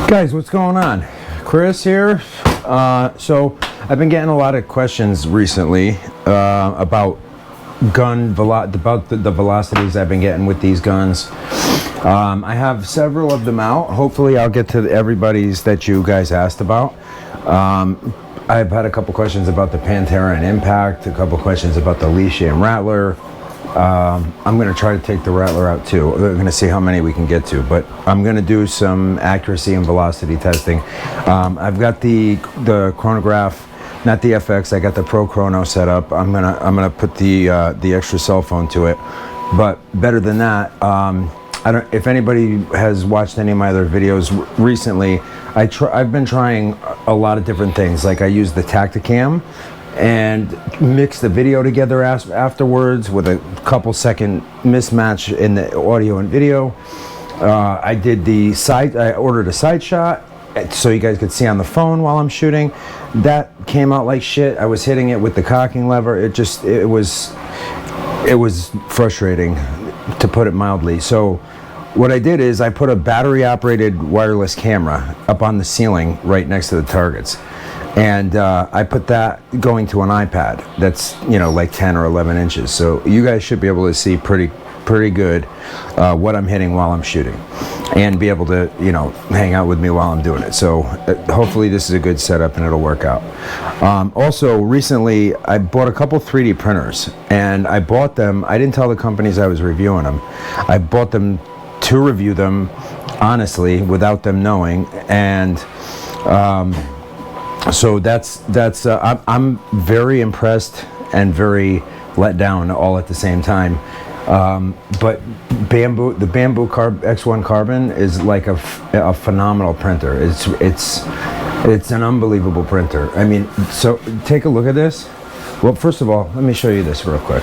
Guys, what's going on? Chris here. So I've been getting a lot of questions recently about the velocities I've been getting with these guns. I have several of them out. Hopefully I'll get to everybody's that you guys asked about. I've had a couple questions about the Panthera and Impact, a couple questions about the Leash and Rattler. I'm going to try to take the Rattler out too. We're going to see how many we can get to, but I'm going to do some accuracy and velocity testing. I've got the chronograph, not the FX. I got the Pro Chrono set up. I'm gonna put the extra cell phone to it. But better than that, if anybody has watched any of my other videos recently, I've been trying a lot of different things. Like I use the Tacticam and mix the video together afterwards with a couple second mismatch in the audio and video. I ordered a side shot so you guys could see on the phone while I'm shooting. That came out like shit. I was hitting it with the cocking lever. It was frustrating, to put it mildly. So what I did is I put a battery operated wireless camera up on the ceiling right next to the targets. And I put that going to an iPad that's, like 10 or 11 inches. So you guys should be able to see pretty good what I'm hitting while I'm shooting, and be able to, hang out with me while I'm doing it. So hopefully this is a good setup and it'll work out. Also, recently I bought a couple 3D printers, and I bought them. I didn't tell the companies I was reviewing them. I bought them to review them honestly without them knowing. And so I'm very impressed and very let down all at the same time. But the Bamboo X1 Carbon is like a phenomenal printer. It's an unbelievable printer. I mean, so take a look at this. Well, first of all, let me show you this real quick.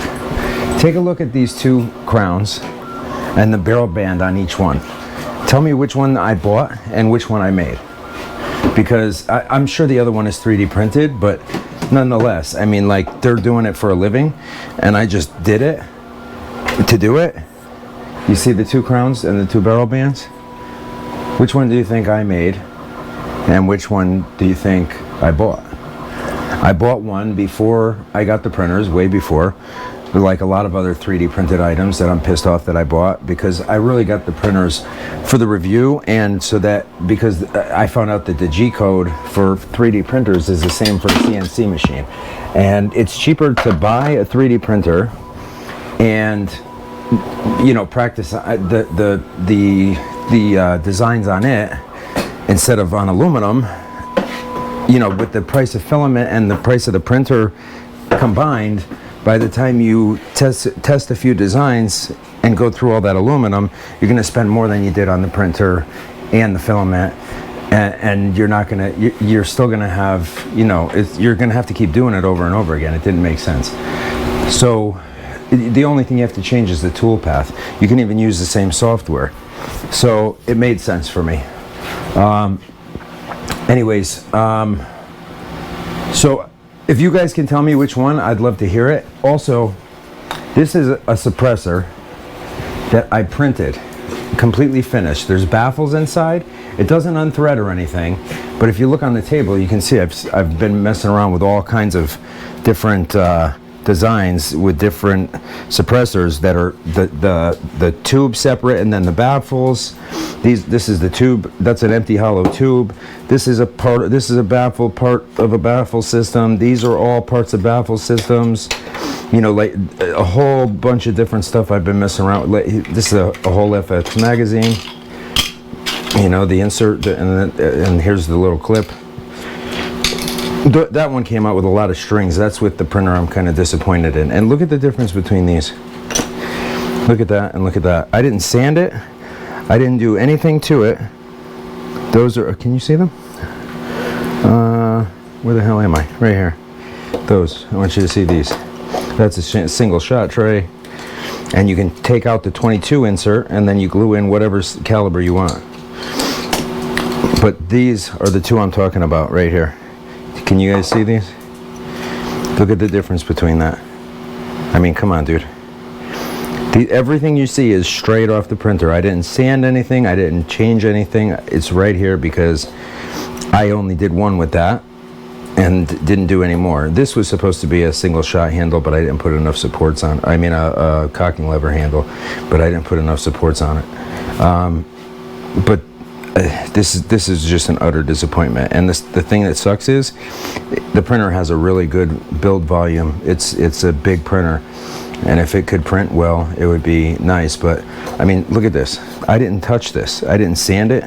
Take a look at these two crowns and the barrel band on each one. Tell me which one I bought and which one I made. Because I'm sure the other one is 3D printed, but nonetheless, I mean, like, they're doing it for a living, and I just did it to do it. You see the two crowns and the two barrel bands? Which one do you think I made, and which one do you think I bought? I bought one before I got the printers, way before, like a lot of other 3D printed items that I'm pissed off that I bought, because I really got the printers for the review, and so that, because I found out that the G code for 3D printers is the same for the CNC machine, and it's cheaper to buy a 3D printer and practice the designs on it instead of on aluminum. With the price of filament and the price of the printer combined, by the time you test a few designs and go through all that aluminum, you're going to spend more than you did on the printer and the filament, and you're still going to have, you're going to have to keep doing it over and over again. It didn't make sense. So the only thing you have to change is the tool path. You can even use the same software. So it made sense for me. So if you guys can tell me which one, I'd love to hear it. Also, this is a suppressor that I printed, completely finished. There's baffles inside. It doesn't unthread or anything, but if you look on the table, you can see I've been messing around with all kinds of different designs with different suppressors that are the tube separate, and then the baffles. This is the tube. That's an empty hollow tube. This is a baffle part of a baffle system. These are all parts of baffle systems. Like a whole bunch of different stuff I've been messing around with. This is a whole FX magazine. The insert, and here's the little clip. That one came out with a lot of strings. That's with the printer I'm kind of disappointed in. And look at the difference between these. Look at that and look at that. I didn't sand it. I didn't do anything to it. Those are, can you see them? Where the hell am I? Right here. Those, I want you to see these. That's a single shot tray. And you can take out the 22 insert and then you glue in whatever caliber you want. But these are the two I'm talking about right here. Can you guys see these? Look at the difference between that. I mean, come on, dude. Everything you see is straight off the printer. I didn't sand anything, I didn't change anything. It's right here because I only did one with that and didn't do any more. This was supposed to be a single shot handle, but I didn't put enough supports on. I mean a cocking lever handle, but I didn't put enough supports on it. But this is just an utter disappointment. And the thing that sucks is the printer has a really good build volume. It's a big printer, and if it could print well, it would be nice. But I mean, look at this. I didn't touch this. I didn't sand it.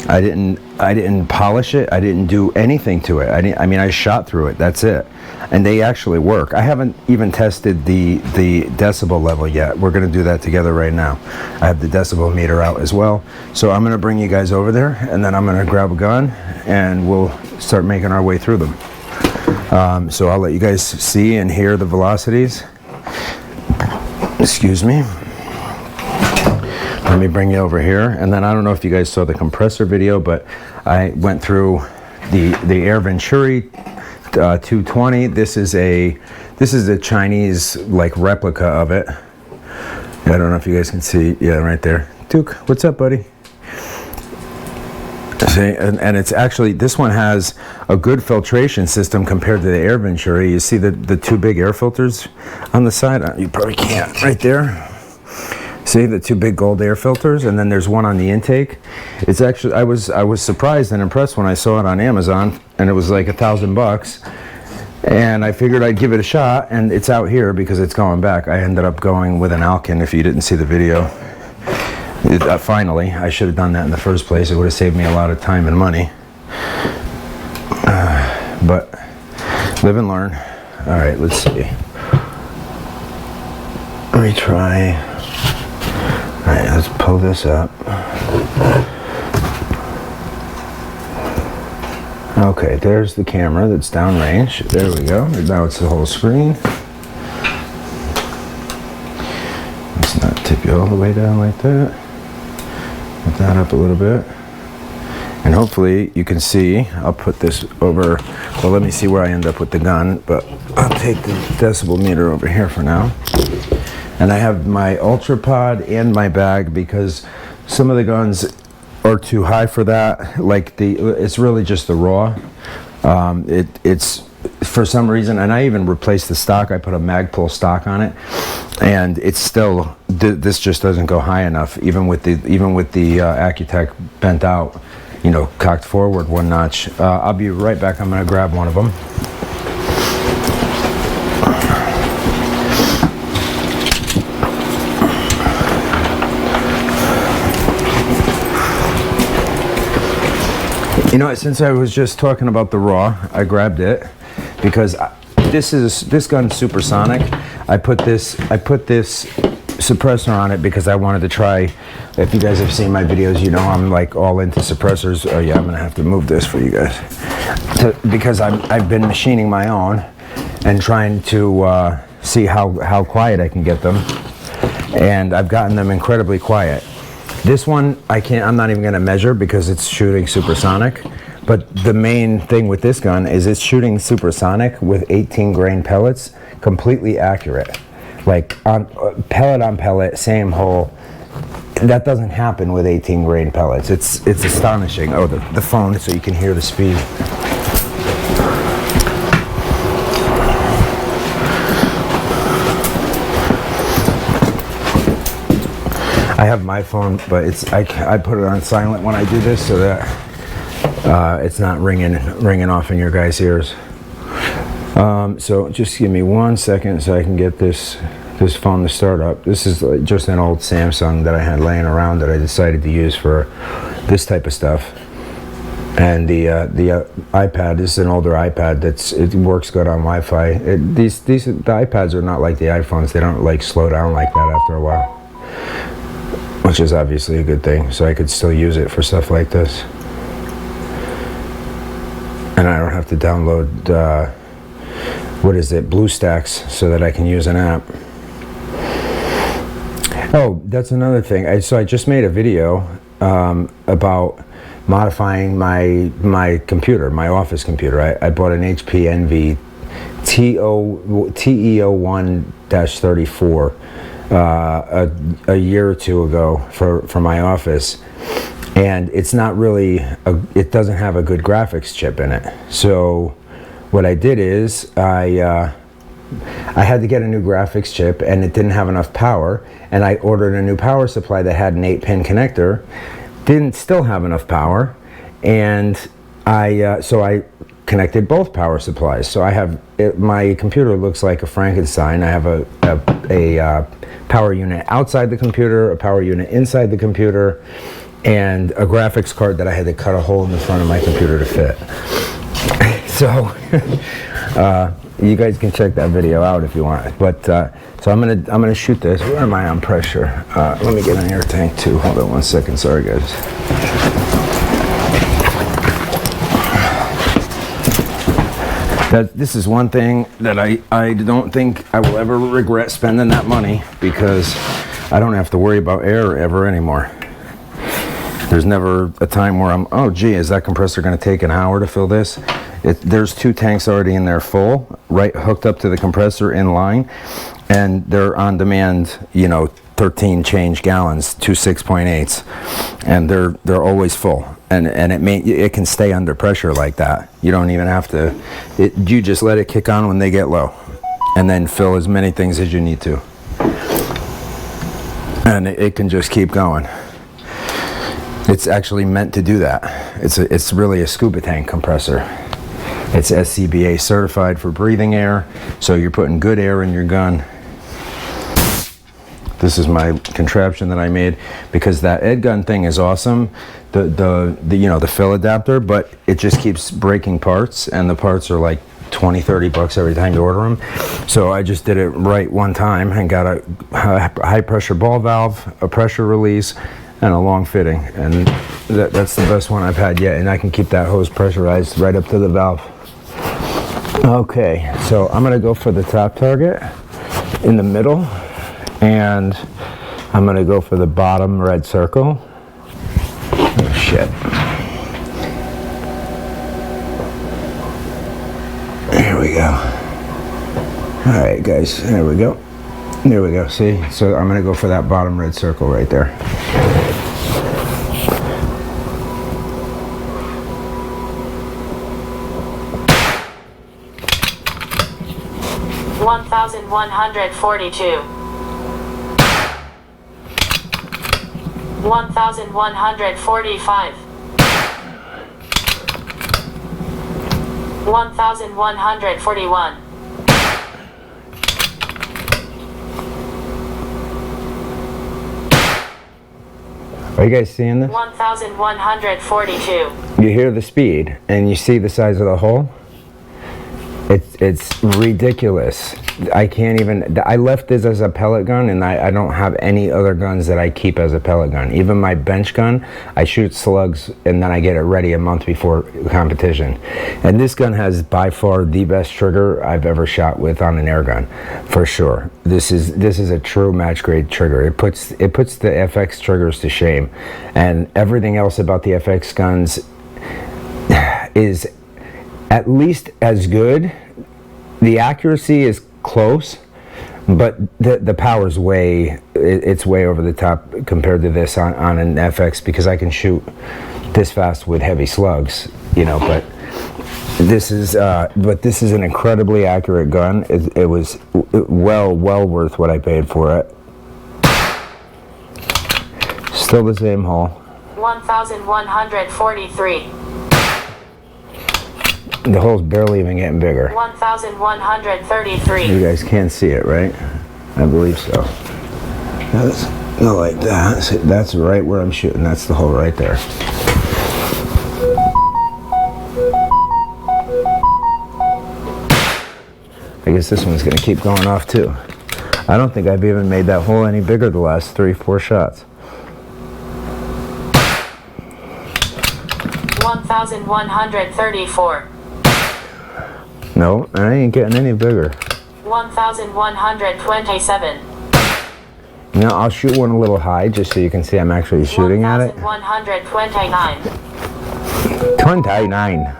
I didn't polish it. I didn't do anything to it. I mean, I shot through it. That's it. And they actually work. I haven't even tested the decibel level yet. We're going to do that together right now. I have the decibel meter out as well. So I'm going to bring you guys over there, and then I'm going to grab a gun, and we'll start making our way through them. So I'll let you guys see and hear the velocities. Excuse me. Let me bring you over here, and then I don't know if you guys saw the compressor video, but I went through the Air Venturi 220. This is a Chinese like replica of it. I don't know if you guys can see. Yeah, right there. Duke, what's up, buddy? See, and it's actually, this one has a good filtration system compared to the Air Venturi. You see the two big air filters on the side? You probably can't. Right there. See the two big gold air filters, and then there's one on the intake. It's actually, I was surprised and impressed when I saw it on Amazon, and it was like $1,000, and I figured I'd give it a shot, and it's out here because it's going back. I ended up going with an Alkin. If you didn't see the video, finally, I should have done that in the first place. It would have saved me a lot of time and money, but live and learn. All right, let's see. Let me try. All right, let's pull this up. Okay, there's the camera that's downrange. There we go. Now it's the whole screen. Let's not tip you all the way down like that. Put that up a little bit. And hopefully you can see, I'll put this over, well, let me see where I end up with the gun, but I'll take the decibel meter over here for now. And I have my Ultra Pod and my bag because some of the guns are too high for that. Like it's really just the raw. It's for some reason, and I even replaced the stock. I put a Magpul stock on it, and it's still this just doesn't go high enough. Even with the Accutech bent out, you know, cocked forward one notch. I'll be right back. I'm gonna grab one of them. You know, since I was just talking about the raw, I grabbed it because this gun's supersonic. I put this suppressor on it because I wanted to try. If you guys have seen my videos, you know I'm like all into suppressors. Oh yeah, I'm gonna have to move this for you guys because I've been machining my own and trying to see how quiet I can get them, and I've gotten them incredibly quiet. This one, I'm not even gonna measure because it's shooting supersonic, but the main thing with this gun is it's shooting supersonic with 18 grain pellets, completely accurate. Like on pellet, same hole. That doesn't happen with 18 grain pellets. It's astonishing. Oh, the phone, so you can hear the speed. I have my phone, but I put it on silent when I do this so that it's not ringing off in your guys' ears. So just give me 1 second so I can get this phone to start up. This is just an old Samsung that I had laying around that I decided to use for this type of stuff. And the iPad, this is an older iPad it works good on Wi-Fi. The iPads are not like the iPhones. They don't like slow down like that after a while, which is obviously a good thing. So I could still use it for stuff like this, and I don't have to download BlueStacks so that I can use an app. Oh, that's another thing. So I just made a video about modifying my computer, my office computer. I bought an HP Envy TEO1-34. a year or two ago for my office, and it's not really it doesn't have a good graphics chip in it. So what I did is I had to get a new graphics chip, and it didn't have enough power, and I ordered a new power supply that had an 8-pin connector. Didn't still have enough power, and so I connected both power supplies. So I have my computer looks like a Frankenstein. I have a power unit outside the computer, a power unit inside the computer, and a graphics card that I had to cut a hole in the front of my computer to fit. So you guys can check that video out if you want. But so I'm gonna shoot this. Where am I on pressure? Let me get an air tank too. Hold on 1 second. Sorry guys. This is one thing that I don't think I will ever regret spending that money, because I don't have to worry about air ever anymore. There's never a time where I'm, oh gee, is that compressor going to take an hour to fill this? There's 2 tanks already in there full, right, hooked up to the compressor in line, and they're on demand, you know, 13 change gallons, 2 6.8s, and they're always full, and it can stay under pressure like that. You don't even have to. You just let it kick on when they get low, and then fill as many things as you need to, and it can just keep going. It's actually meant to do that. It's really a scuba tank compressor. It's SCBA certified for breathing air, so you're putting good air in your gun. This is my contraption that I made, because that Edgun thing is awesome, the you know, the fill adapter, but it just keeps breaking parts, and the parts are like $20-30 every time you order them. So I just did it right one time and got a high pressure ball valve, a pressure release, and a long fitting, and that's the best one I've had yet, and I can keep that hose pressurized right up to the valve. Okay, so I'm gonna go for the top target in the middle, and I'm gonna go for the bottom red circle. Oh shit. There we go. All right guys, there we go. There we go, see? So I'm gonna go for that bottom red circle right there. 1,142. 1,145. 1,141. Are you guys seeing this? 1,142. You hear the speed, and you see the size of the hole? It's ridiculous. I can't even, I left this as a pellet gun, and I don't have any other guns that I keep as a pellet gun. Even my bench gun, I shoot slugs, and then I get it ready a month before competition. And this gun has by far the best trigger I've ever shot with on an air gun, for sure. This is a true match grade trigger. It puts the FX triggers to shame, and everything else about the FX guns is at least as good. The accuracy is close, but the power's it's way over the top compared to this on an FX, because I can shoot this fast with heavy slugs, you know. But this is an incredibly accurate gun. It was well worth what I paid for it. Still the same hole. 1,143. The hole's barely even getting bigger. 1,133. You guys can't see it, right? I believe so. That's not like that. That's right where I'm shooting. That's the hole right there. I guess this one's gonna keep going off too. I don't think I've even made that hole any bigger the last 3-4 shots. 1,134. No, I ain't getting any bigger. 1,127. You know, I'll shoot one a little high just so you can see I'm actually shooting at it. 1,129. 29.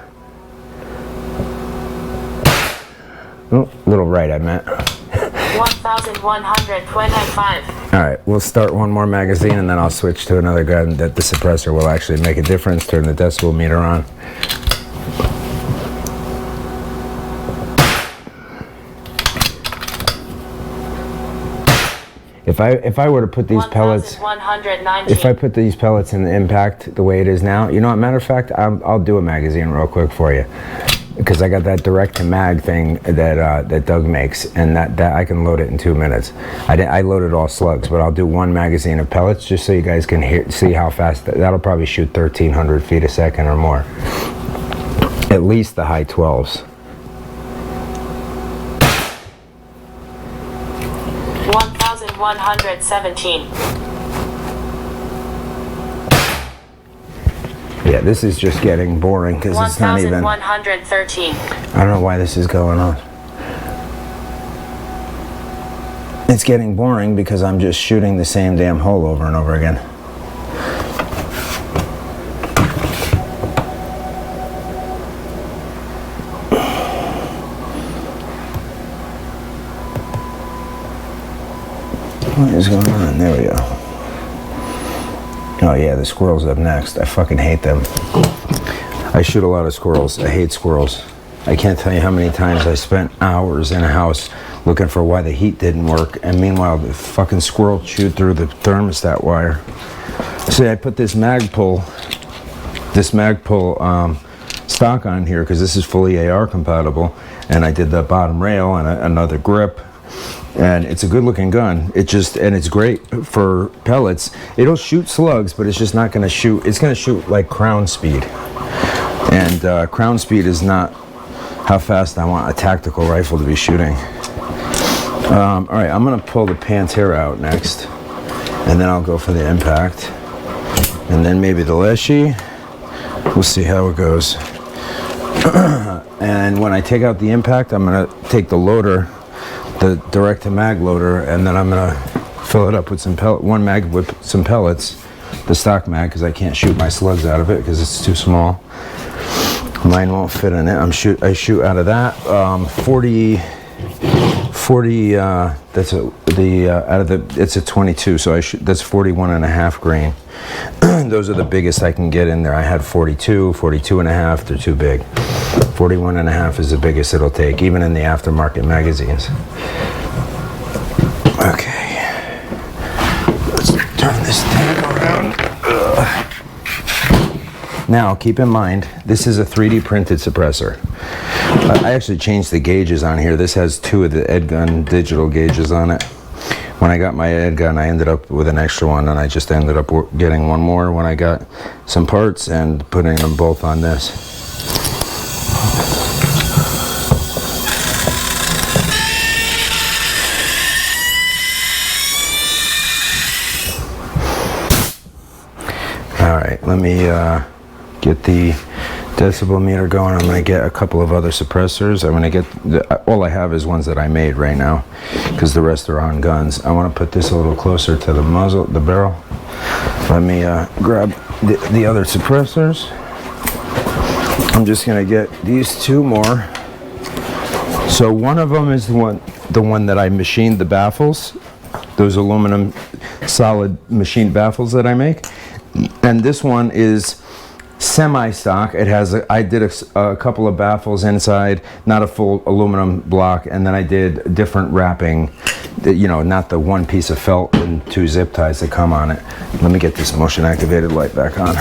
Oh, little right I meant. 1,000. 1125. All right, we'll start one more magazine and then I'll switch to another gun that the suppressor will actually make a difference. Turn the decibel meter on. If I were to put these pellets, if I put these pellets in the impact the way it is now, you know what, matter of fact, I'll do a magazine real quick for you. Because I got that direct to mag thing that Doug makes, and that I can load it in 2 minutes. I loaded all slugs, but I'll do one magazine of pellets just so you guys can see how fast that'll probably shoot 1,300 feet a second or more. At least the high 12s. 1117. Yeah, this is just getting boring because it's not even. 1113. I don't know why this is going on. It's getting boring because I'm just shooting the same damn hole over and over again. What is going on? There we go. Oh yeah, the squirrels up next. I fucking hate them. I shoot a lot of squirrels. I hate squirrels. I can't tell you how many times I spent hours in a house looking for why the heat didn't work, and meanwhile the fucking squirrel chewed through the thermostat wire. See, I put this Magpul stock on here because this is fully AR compatible, and I did the bottom rail and another grip. And it's a good looking gun. It's great for pellets. It'll shoot slugs, but it's just not gonna shoot, it's gonna shoot like crown speed. And crown speed is not how fast I want a tactical rifle to be shooting. All right, I'm gonna pull the Panthera out next, and then I'll go for the impact. And then maybe the Leshy. We'll see how it goes. And when I take out the impact, I'm gonna take the loader, the direct to mag loader, and then I'm gonna fill it up with one mag with some pellets, the stock mag, because I can't shoot my slugs out of it because it's too small. Mine won't fit in it. I shoot out of that 40. It's a 22, so that's 41.5 grain. Those are the biggest I can get in there. I had 42, 42.5. They're too big. 41.5 is the biggest it'll take, even in the aftermarket magazines. Okay, let's turn this thing around. Ugh. Now, keep in mind, this is a 3D printed suppressor. I actually changed the gauges on here. This has 2 of the Edgun digital gauges on it. When I got my Edgun, I ended up with an extra one, and I just ended up getting one more when I got some parts and putting them both on this. All right, let me get the decibel meter going. I'm going to get a couple of other suppressors. I'm going to get all I have is ones that I made right now because the rest are on guns. I want to put this a little closer to the muzzle, the barrel. Let me grab the other suppressors. I'm just going to get these 2 more. So one of them is the one that I machined the baffles, those aluminum solid machined baffles that I make. And this one is semi-stock. It has I did a couple of baffles inside, not a full aluminum block, and then I did different wrapping, you know, not the one piece of felt and 2 zip ties that come on it. Let me get this motion activated light back on.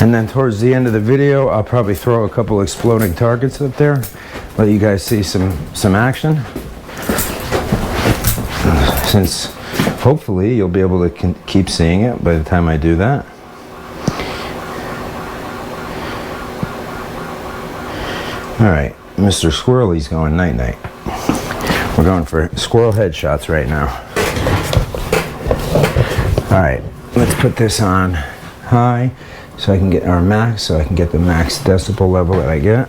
And then towards the end of the video, I'll probably throw a couple exploding targets up there, let you guys see some action. Since hopefully you'll be able to keep seeing it by the time I do that. All right, Mr. Squirrely's going night-night. We're going for squirrel headshots right now. All right, let's put this on high so I can get our max, so I can get the max decibel level that I get.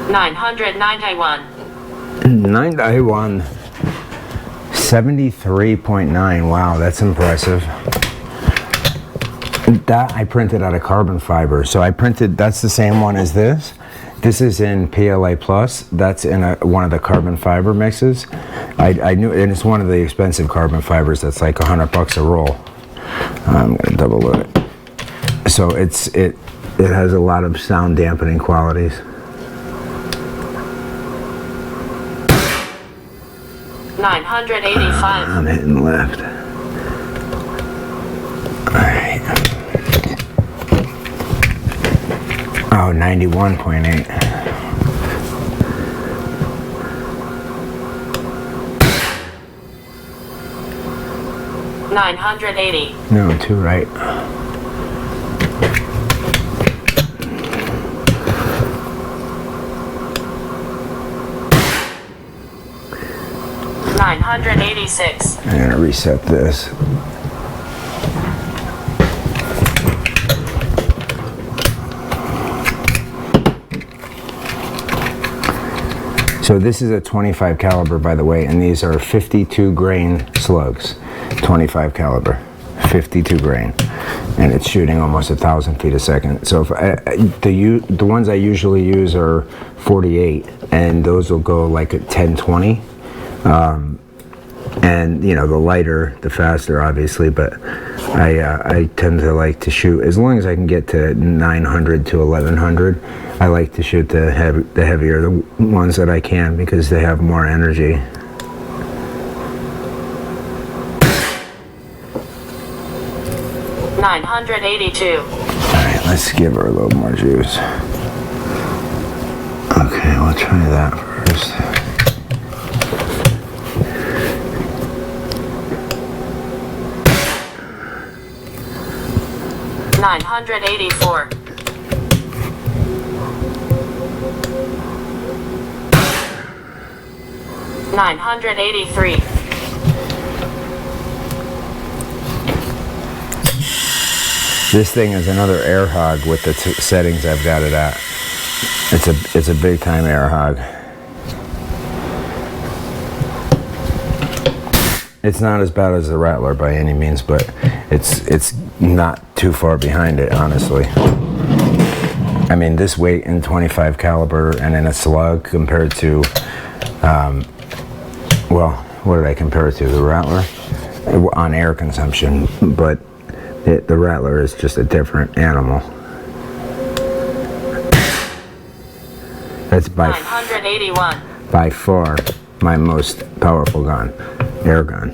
991. 991. 73.9. Wow, that's impressive. That I printed out of carbon fiber. So I printed, that's the same one as this. This is in PLA Plus. That's in one of the carbon fiber mixes. I knew, and it's one of the expensive carbon fibers that's like $100 a roll. I'm gonna double load it. So it has a lot of sound dampening qualities. $985. I'm hitting left. Alright. Oh, 91.8. $980. No, 2 right. $986. I'm gonna reset this. So this is a 25 caliber, by the way, and these are 52 grain slugs. 25 caliber, 52 grain, and it's shooting almost 1,000 feet a second. So if the ones I usually use are 48, and those will go like at 10-20. And you know, the lighter, the faster, obviously. But I tend to like to shoot as long as I can get to 900 to 1100. I like to shoot the heavier the ones that I can because they have more energy. $982. All right, let's give her a little more juice. Okay, we'll try that first. $984. $983. This thing is another air hog with the settings I've got it at. It's a big time air hog. It's not as bad as the Rattler by any means, but it's not too far behind it, honestly. I mean, this weight in 25 caliber and in a slug compared to, well, what did I compare it to? The Rattler on air consumption, but the Rattler is just a different animal. That's by 981. By far my most powerful gun, air gun.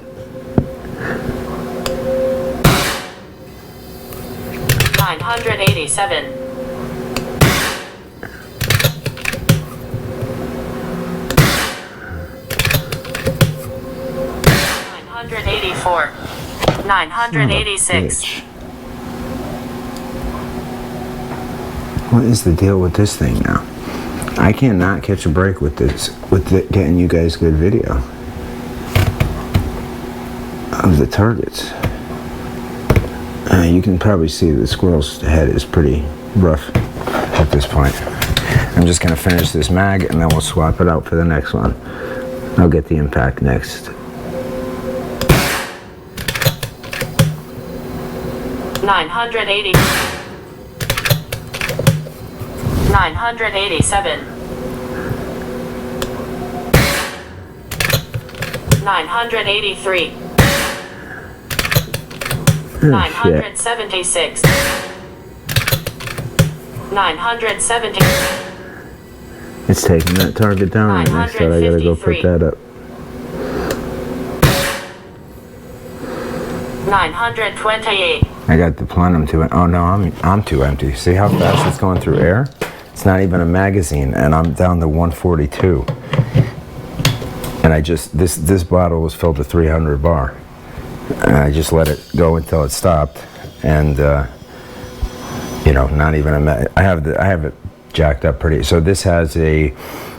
$987. $984. $986. What is the deal with this thing now? I cannot catch a break with this, getting you guys good video of the targets. You can probably see the squirrel's head is pretty rough at this point. I'm just going to finish this mag and then we'll swap it out for the next one. I'll get the impact next. 980. 987. 983. 976. 970. It's taking that target down right next to it. I gotta go put that up. 928. I got the plenum to it. Oh no, I'm too empty. See how fast it's going through air? It's not even a magazine, and I'm down to 142. And I just this bottle was filled to 300 bar, and I just let it go until it stopped, and you know, not even a I have it jacked up pretty. So this has a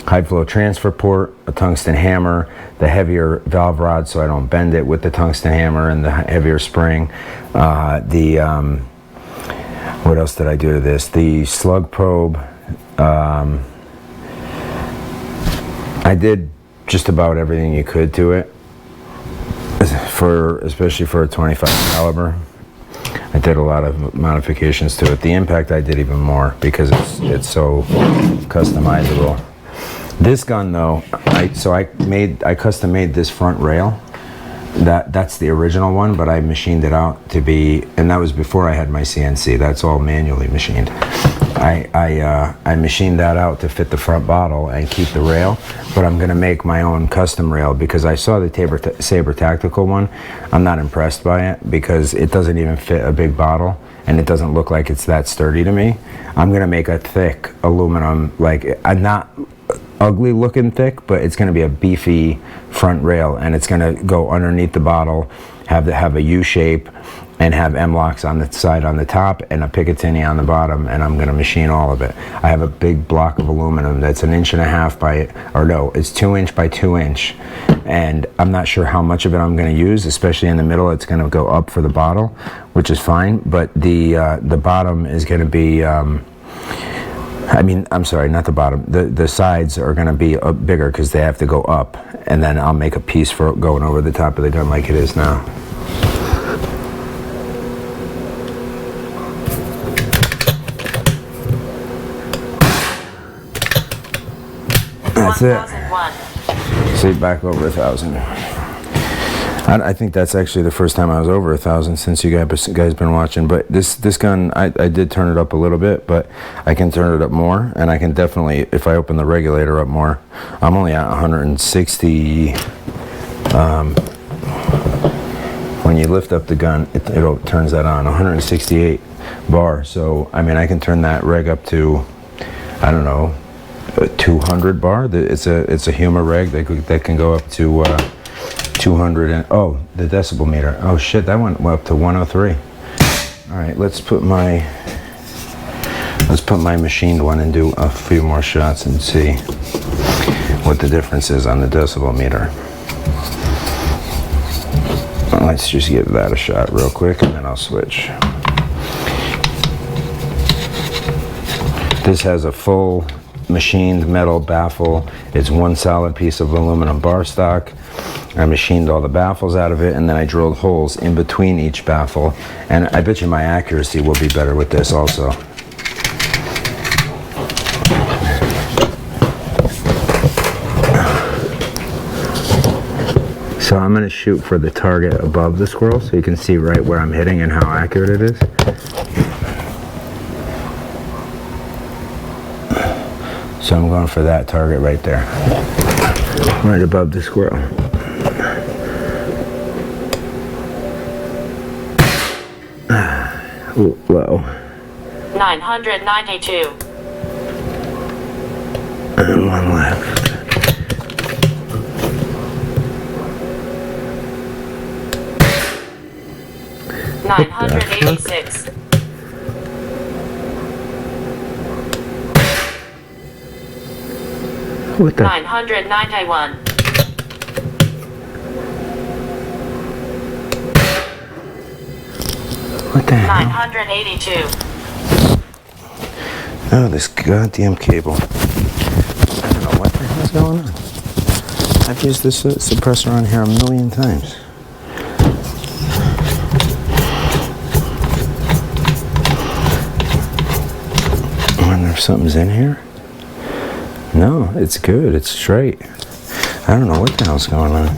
high flow transfer port, a tungsten hammer, the heavier valve rod so I don't bend it with the tungsten hammer, and the heavier spring. What else did I do to this? The slug probe, I did just about everything you could to it, especially for a 25 caliber. I did a lot of modifications to it. The impact I did even more because it's so customizable. This gun though, I custom made this front rail. That's the original one, but I machined it out to be, and that was before I had my CNC. That's all manually machined. I machined that out to fit the front bottle and keep the rail, but I'm gonna make my own custom rail because I saw the Saber Tactical one. I'm not impressed by it because it doesn't even fit a big bottle and it doesn't look like it's that sturdy to me. I'm gonna make a thick aluminum, like not ugly looking thick, but it's going to be a beefy front rail, and it's going to go underneath the bottle, have a U shape, and have M-locks on the side on the top and a Picatinny on the bottom, and I'm going to machine all of it. I have a big block of aluminum that's 1.5 inches by, or no, it's 2 inch by 2 inch, and I'm not sure how much of it I'm going to use, especially in the middle. It's going to go up for the bottle, which is fine, but the bottom is going to be I'm sorry, not the bottom. The sides are going to be bigger because they have to go up, and then I'll make a piece for going over the top of the gun like it is now. That's it. See, back over 1,000. I think that's actually the first time I was over 1,000 since you guys been watching. But this gun, I did turn it up a little bit, but I can turn it up more, and I can definitely, if I open the regulator up more, I'm only at 160. When you lift up the gun, it turns that on 168 bar. So I mean, I can turn that reg up to, I don't know, 200 bar. It's a Huma reg that can go up to 200 and oh, the decibel meter. Oh shit, that went up to 103. All right, let's put my machined one and do a few more shots and see what the difference is on the decibel meter. Well, let's just give that a shot real quick and then I'll switch. This has a full machined metal baffle. It's one solid piece of aluminum bar stock. I machined all the baffles out of it, and then I drilled holes in between each baffle, and I bet you my accuracy will be better with this also. So I'm going to shoot for the target above the squirrel so you can see right where I'm hitting and how accurate it is. So I'm going for that target right there, right above the squirrel. Ooh, low. 992. And one left. $986. What the? 991. What the hell? 982. Oh, this goddamn cable. I don't know what the hell's going on. I've used this suppressor on here 1,000,000 times. I wonder if something's in here. No, it's good. It's straight. I don't know what the hell's going on.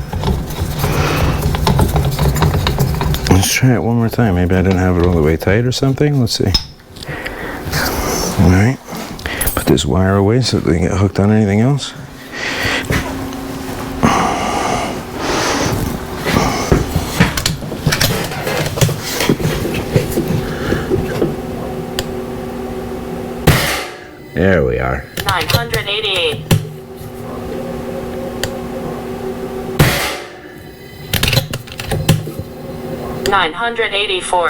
Let's try it one more time. Maybe I didn't have it all the way tight or something. Let's see. All right. Put this wire away so it doesn't get hooked on anything else. There we are. 988. $984.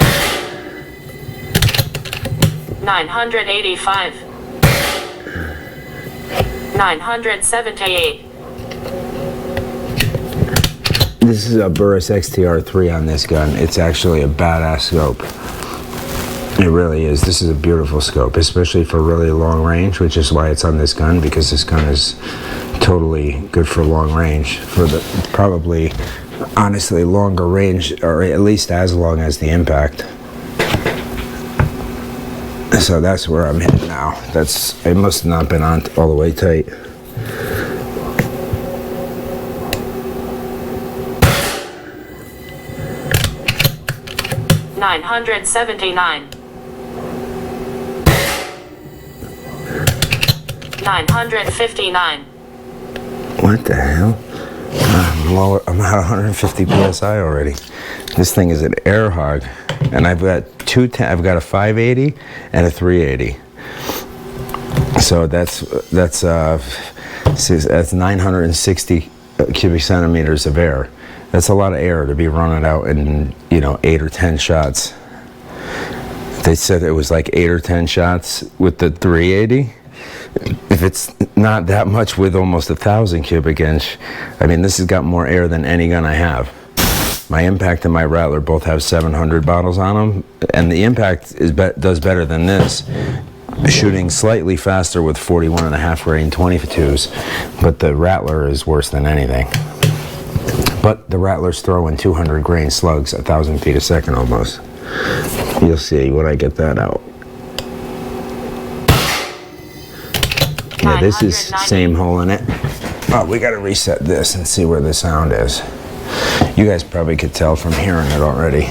985. 978. This is a Burris XTR3 on this gun. It's actually a badass scope. It really is. This is a beautiful scope, especially for really long range, which is why it's on this gun, because this gun is totally good for long range, for the probably, honestly, longer range, or at least as long as the impact. So that's where I'm hitting now. It must have not been on all the way tight. $979. $959. What the hell? I'm at 150 psi already. This thing is an air hog, and I've got I've got a 580 and a 380. So that's 960 cubic centimeters of air. That's a lot of air to be running out in 8 or 10 shots. They said it was like 8 or 10 shots with the 380. If it's not that much with almost 1,000 cubic inch, I mean, this has got more air than any gun I have. My Impact and my Rattler both have 700 bottles on them, and the Impact does better than this, shooting slightly faster with 41.5 grain 22s, but the Rattler is worse than anything. But the Rattler's throwing 200 grain slugs, 1,000 feet a second almost. You'll see when I get that out. Yeah, this is same hole in it. Oh, we gotta reset this and see where the sound is. You guys probably could tell from hearing it already.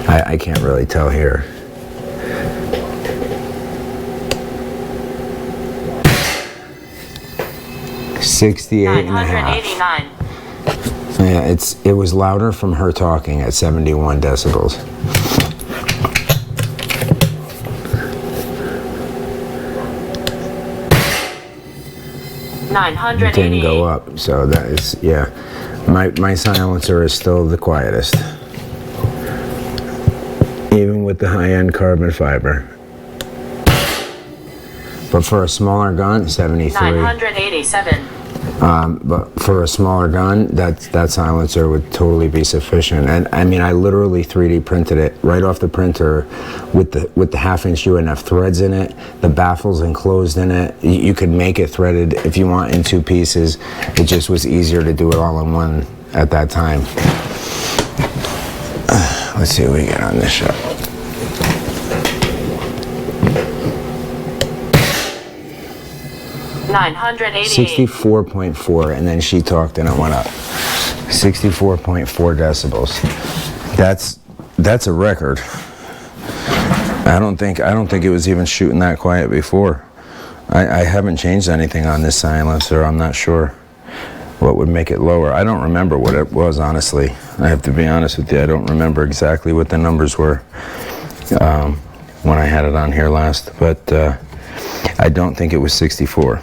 I can't really tell here. $68.5. Yeah, it was louder from her talking at 71 decibels. It didn't go up, so that is, yeah. My silencer is still the quietest, even with the high-end carbon fiber. But for a smaller gun, 73. 987. But for a smaller gun, that silencer would totally be sufficient. And I mean, I literally 3D printed it right off the printer with the 1/2-inch UNF threads in it, the baffles enclosed in it. You could make it threaded if you want in 2 pieces. It just was easier to do it all in one at that time. Let's see what we get on this shot. $988. 64.4, and then she talked and it went up. 64.4 decibels. That's a record. I don't think it was even shooting that quiet before. I haven't changed anything on this silencer. I'm not sure what would make it lower. I don't remember what it was, honestly. I have to be honest with you. I don't remember exactly what the numbers were when I had it on here last, but I don't think it was 64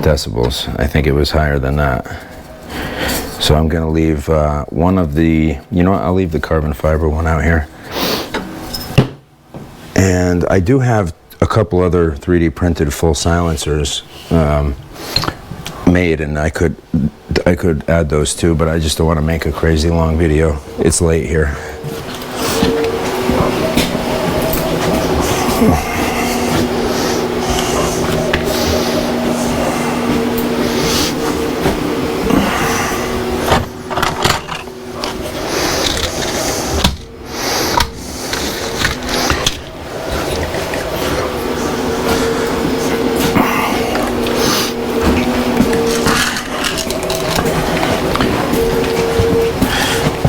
decibels. I think it was higher than that. So I'm going to leave one of the, I'll leave the carbon fiber one out here. And I do have a couple other 3D printed full silencers made, and I could add those too, but I just don't want to make a crazy long video. It's late here.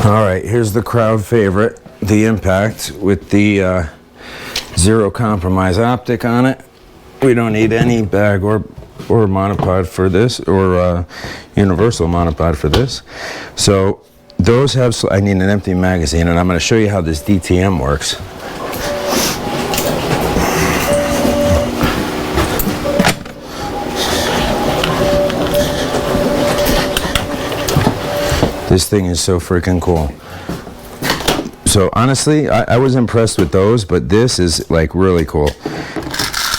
All right, here's the crowd favorite, the Impact with the zero compromise optic on it. We don't need any bag or monopod for this, or universal monopod for this. So those have, I need an empty magazine, and I'm going to show you how this DTM works. This thing is so freaking cool. So honestly, I was impressed with those, but this is like really cool.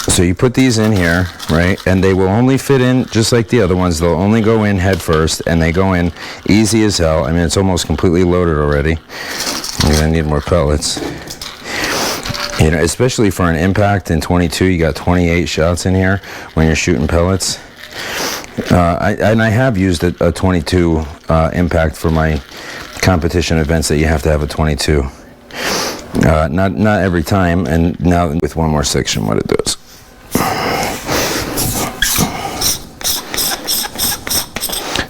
So you put these in here, right? And they will only fit in just like the other ones. They'll only go in head first, and they go in easy as hell. I mean, it's almost completely loaded already. I'm gonna need more pellets. You know, especially for an impact in 22, you got 28 shots in here when you're shooting pellets. I have used a 22 impact for my competition events that you have to have a 22. Not every time, and now with one more section, what it does.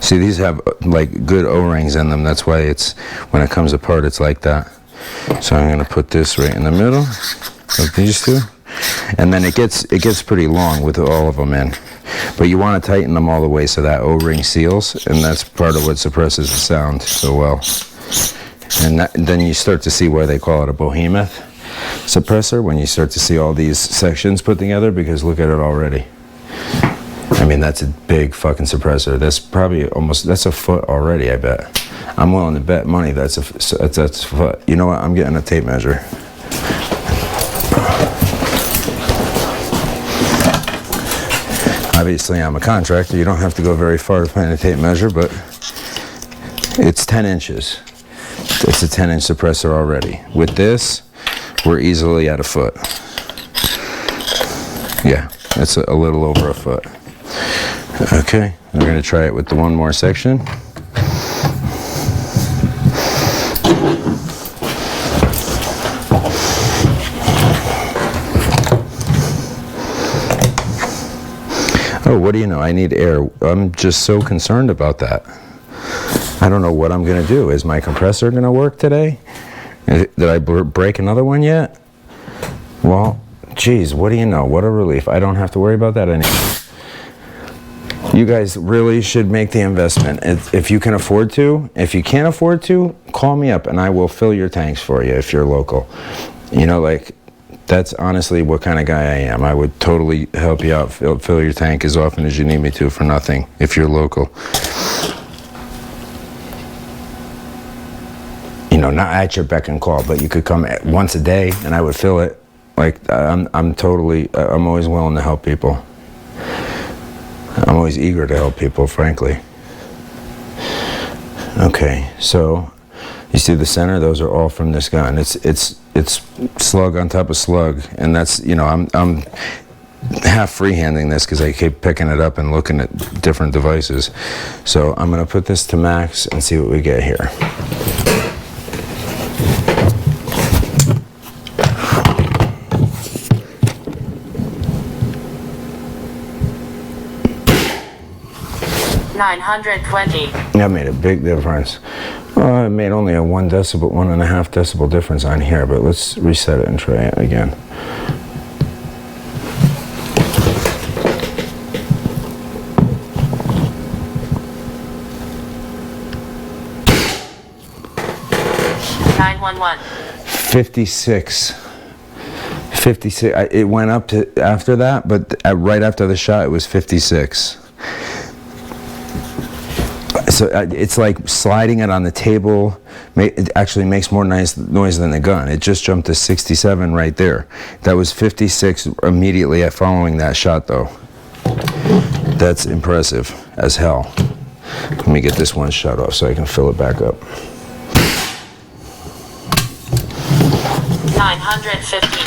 See, these have like good O-rings in them. That's why it's, when it comes apart, it's like that. So I'm going to put this right in the middle, like these two, and then it gets pretty long with all of them in. But you want to tighten them all the way so that O-ring seals, and that's part of what suppresses the sound so well. And then you start to see why they call it a behemoth suppressor, when you start to see all these sections put together, because look at it already. I mean, that's a big fucking suppressor. That's probably that's a foot already, I bet. I'm willing to bet money that's a foot. You know what? I'm getting a tape measure. Obviously, I'm a contractor. You don't have to go very far to find a tape measure, but it's 10 inches. It's a 10-inch suppressor already. With this, we're easily at a foot. Yeah, that's a little over a foot. Okay, we're going to try it with the one more section. Oh, what do you know? I need air. I'm just so concerned about that. I don't know what I'm going to do. Is my compressor going to work today? Did I break another one yet? Well, geez, what do you know? What a relief. I don't have to worry about that anymore. You guys really should make the investment if you can afford to. If you can't afford to, call me up and I will fill your tanks for you if you're local. You know, like, that's honestly what kind of guy I am. I would totally help you out, fill your tank as often as you need me to for nothing if you're local. You know, not at your beck and call, but you could come once a day and I would fill it. Like, I'm always willing to help people. I'm always eager to help people, frankly. Okay, so you see the center? Those are all from this gun. It's slug on top of slug, and that's, you know, I'm half freehanding this because I keep picking it up and looking at different devices. So I'm gonna put this to max and see what we get here. That made a big difference. Well, it made only a 1.5 decibel difference on here, but let's reset it and try it again. (911) 56. It went up to after that, but right after the shot, it was 56. So it's like sliding it on the table. It actually makes more noise than the gun. It just jumped to 67 right there. That was 56 immediately following that shot, though. That's impressive as hell. Let me get this one shut off so I can fill it back up. 950.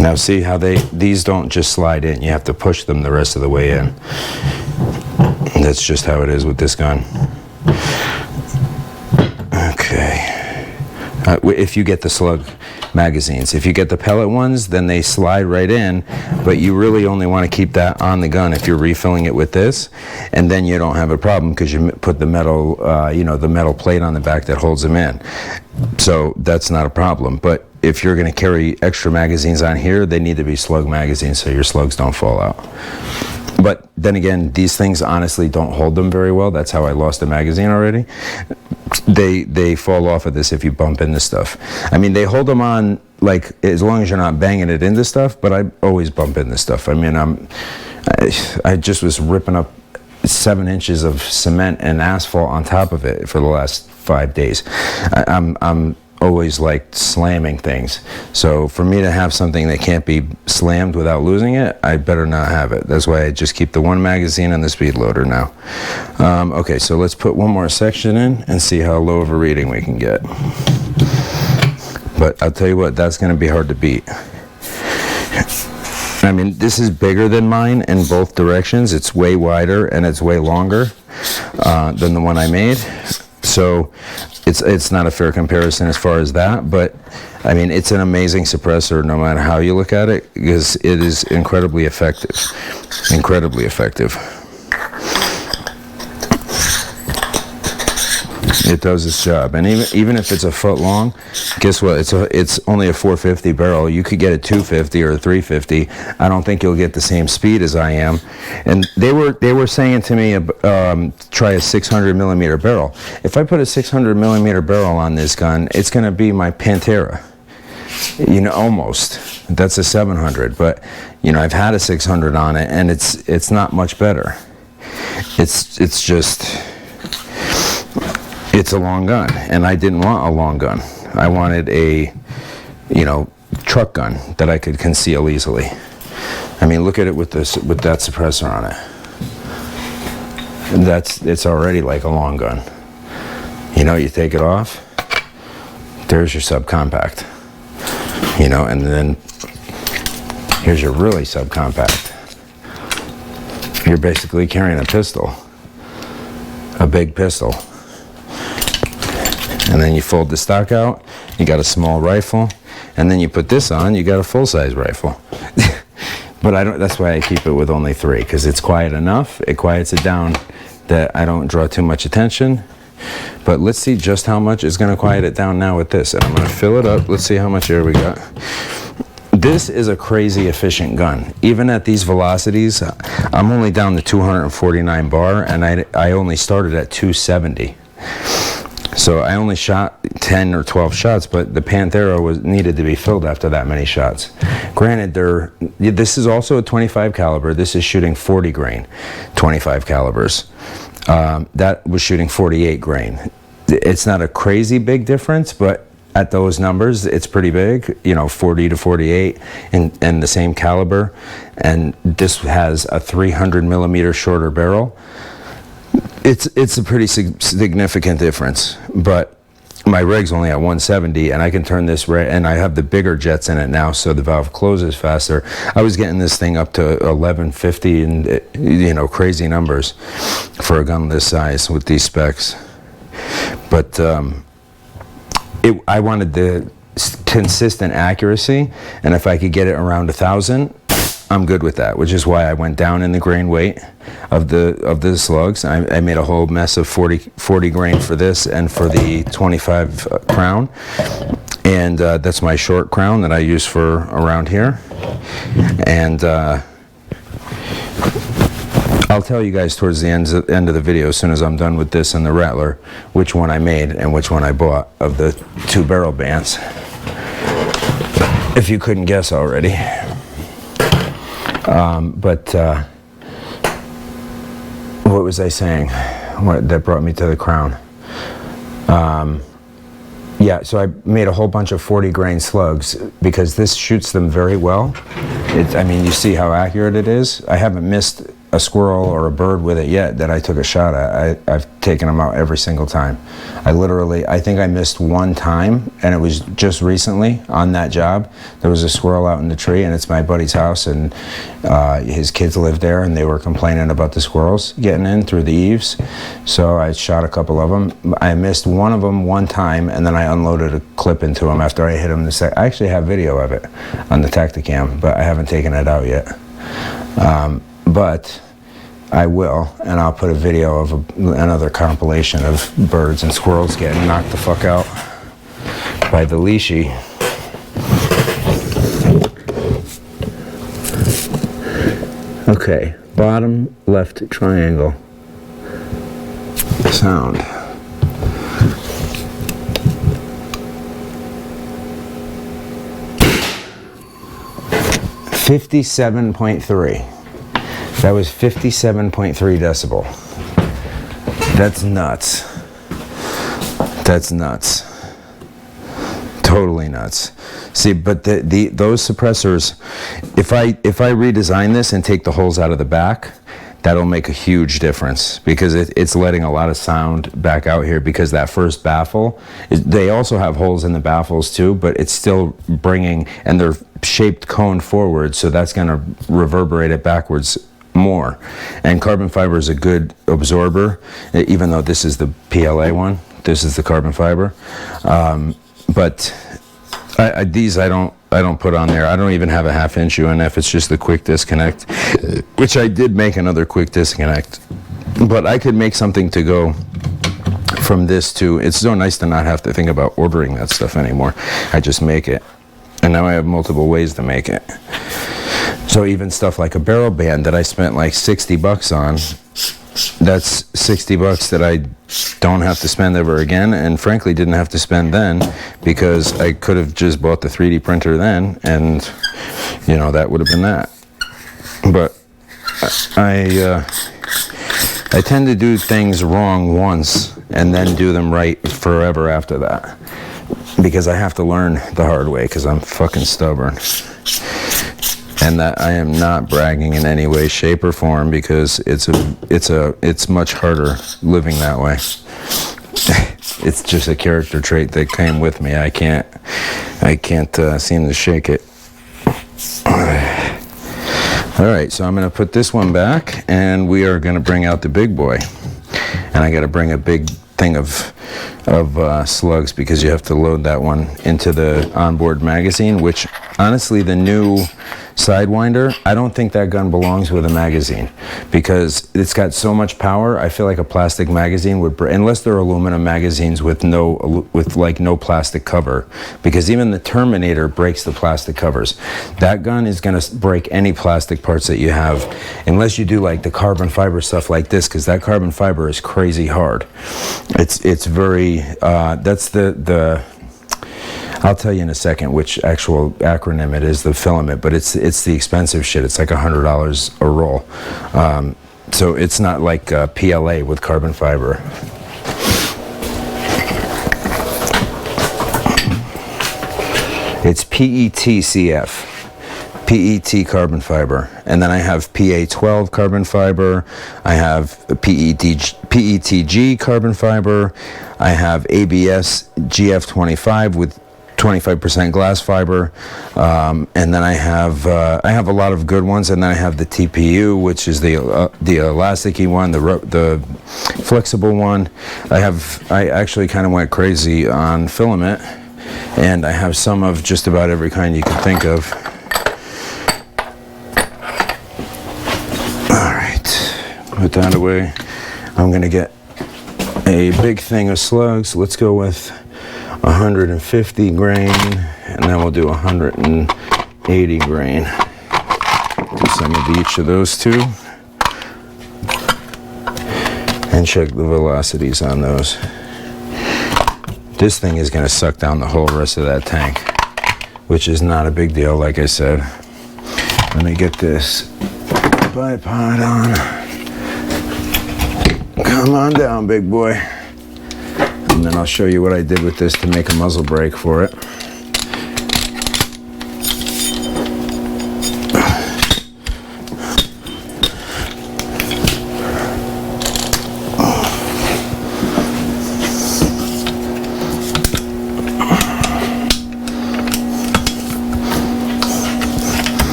Now see how these don't just slide in. You have to push them the rest of the way in. That's just how it is with this gun. Okay. If you get the slug magazines. If you get the pellet ones, then they slide right in, but you really only want to keep that on the gun if you're refilling it with this, and then you don't have a problem because you put the metal, the metal plate on the back that holds them in. So that's not a problem. But if you're going to carry extra magazines on here, they need to be slug magazines so your slugs don't fall out. But then again, these things honestly don't hold them very well. That's how I lost a magazine already. They fall off of this if you bump into stuff. I mean, they hold them on like as long as you're not banging it into stuff, but I always bump into stuff. I mean, I just was ripping up 7 inches of cement and asphalt on top of it for the last 5 days. I'm always liked slamming things. So for me to have something that can't be slammed without losing it, I better not have it. That's why I just keep the one magazine and the speed loader now. Okay, so let's put one more section in and see how low of a reading we can get. But I'll tell you what, that's going to be hard to beat. I mean, this is bigger than mine in both directions. It's way wider and it's way longer than the one I made. So it's not a fair comparison as far as that, but I mean, it's an amazing suppressor no matter how you look at it, because it is incredibly effective. Incredibly effective. It does its job, and even if it's a foot long, guess what? It's only a 450 barrel. You could get a 250 or a 350. I don't think you'll get the same speed as I am. And they were saying to me, try a 600 millimeter barrel. If I put a 600 millimeter barrel on this gun, it's going to be my Panthera. You know, almost. That's a 700, but you know, I've had a 600 on it, and it's not much better. It's just. It's a long gun, and I didn't want a long gun. I wanted a, you know, truck gun that I could conceal easily. I mean, look at it with this, with that suppressor on it. And it's already like a long gun. You know, you take it off, there's your subcompact. You know, and then here's your really subcompact. You're basically carrying a pistol, a big pistol. And then you fold the stock out, you got a small rifle, and then you put this on, you got a full-size rifle. But that's why I keep it with only 3, because it's quiet enough, it quiets it down that I don't draw too much attention. But let's see just how much is going to quiet it down now with this. And I'm going to fill it up, let's see how much air we got. This is a crazy efficient gun. Even at these velocities, I'm only down to 249 bar, and I only started at 270. So I only shot 10 or 12 shots, but the Panthera needed to be filled after that many shots. Granted, this is also a 25 caliber. This is shooting 40 grain, 25 calibers. That was shooting 48 grain. It's not a crazy big difference, but at those numbers, it's pretty big, you know, 40 to 48 and the same caliber. And this has a 300 millimeter shorter barrel. It's a pretty significant difference, but my rig's only at 170, and I can turn this and I have the bigger jets in it now, so the valve closes faster. I was getting this thing up to 1150 and, you know, crazy numbers for a gun this size with these specs. But I wanted the consistent accuracy, and if I could get it around 1,000, I'm good with that, which is why I went down in the grain weight of the slugs. I made a whole mess of 40 grain for this and for the 25 crown. And that's my short crown that I use for around here. And I'll tell you guys towards the end of the video, as soon as I'm done with this and the Rattler, which one I made and which one I bought of the 2 barrel bands, if you couldn't guess already. What was I saying? That brought me to the crown. Yeah, so I made a whole bunch of 40 grain slugs because this shoots them very well. I mean, you see how accurate it is. I haven't missed a squirrel or a bird with it yet that I took a shot at. I've taken them out every single time. I think I missed one time, and it was just recently on that job. There was a squirrel out in the tree, and it's my buddy's house, and his kids live there, and they were complaining about the squirrels getting in through the eaves. So I shot a couple of them. I missed one of them one time, and then I unloaded a clip into him after I hit him. I actually have video of it on the Tacticam, but I haven't taken it out yet. But I will, and I'll put a video of another compilation of birds and squirrels getting knocked the fuck out by the leashy. Okay, bottom left triangle. Sound. $57.3. That was 57.3 decibel. That's nuts. That's nuts. totally nuts. See, but those suppressors, if I redesign this and take the holes out of the back, that'll make a huge difference, because it's letting a lot of sound back out here, because that first baffle, they also have holes in the baffles too, but it's still bringing, and they're shaped cone forward, so that's going to reverberate it backwards more. And carbon fiber is a good absorber, even though this is the PLA one. This is the carbon fiber. But these I don't put on there. I don't even have a 1/2-inch UNF. It's just the quick disconnect, which I did make another quick disconnect. But I could make something to go from this to, it's so nice to not have to think about ordering that stuff anymore. I just make it. And now I have multiple ways to make it. So even stuff like a barrel band that I spent like $60 on, that's $60 that I don't have to spend ever again, and frankly didn't have to spend then, because I could have just bought the 3D printer then, and you know, that would have been that. But I tend to do things wrong once and then do them right forever after that, because I have to learn the hard way, because I'm fucking stubborn. And that I am not bragging in any way, shape, or form, because it's much harder living that way. It's just a character trait that came with me. I can't seem to shake it. All right, so I'm going to put this one back, and we are going to bring out the big boy. And I got to bring a big thing of slugs, because you have to load that one into the onboard magazine, which honestly, the new Sidewinder, I don't think that gun belongs with a magazine, because it's got so much power. I feel like a plastic magazine would, unless they're aluminum magazines with no plastic cover, because even the Terminator breaks the plastic covers. That gun is going to break any plastic parts that you have, unless you do like the carbon fiber stuff like this, because that carbon fiber is crazy hard. It's very that's the I'll tell you in a second which actual acronym it is, the filament, but it's the expensive shit. It's like $100 a roll. So it's not like PLA with carbon fiber. It's PETCF. PET carbon fiber, and then I have PA12 carbon fiber, I have PETG carbon fiber, I have ABS GF25 with 25% glass fiber, and then I have a lot of good ones, and then I have the TPU, which is the elasticy one, the flexible one. I actually kind of went crazy on filament, and I have some of just about every kind you can think of. Put that away. I'm gonna get a big thing of slugs. Let's go with 150 grain, and then we'll do 180 grain. Do some of each of those two, and check the velocities on those. This thing is gonna suck down the whole rest of that tank, which is not a big deal, like I said. Let me get this bipod on. Come on down, big boy. And then I'll show you what I did with this to make a muzzle brake for it.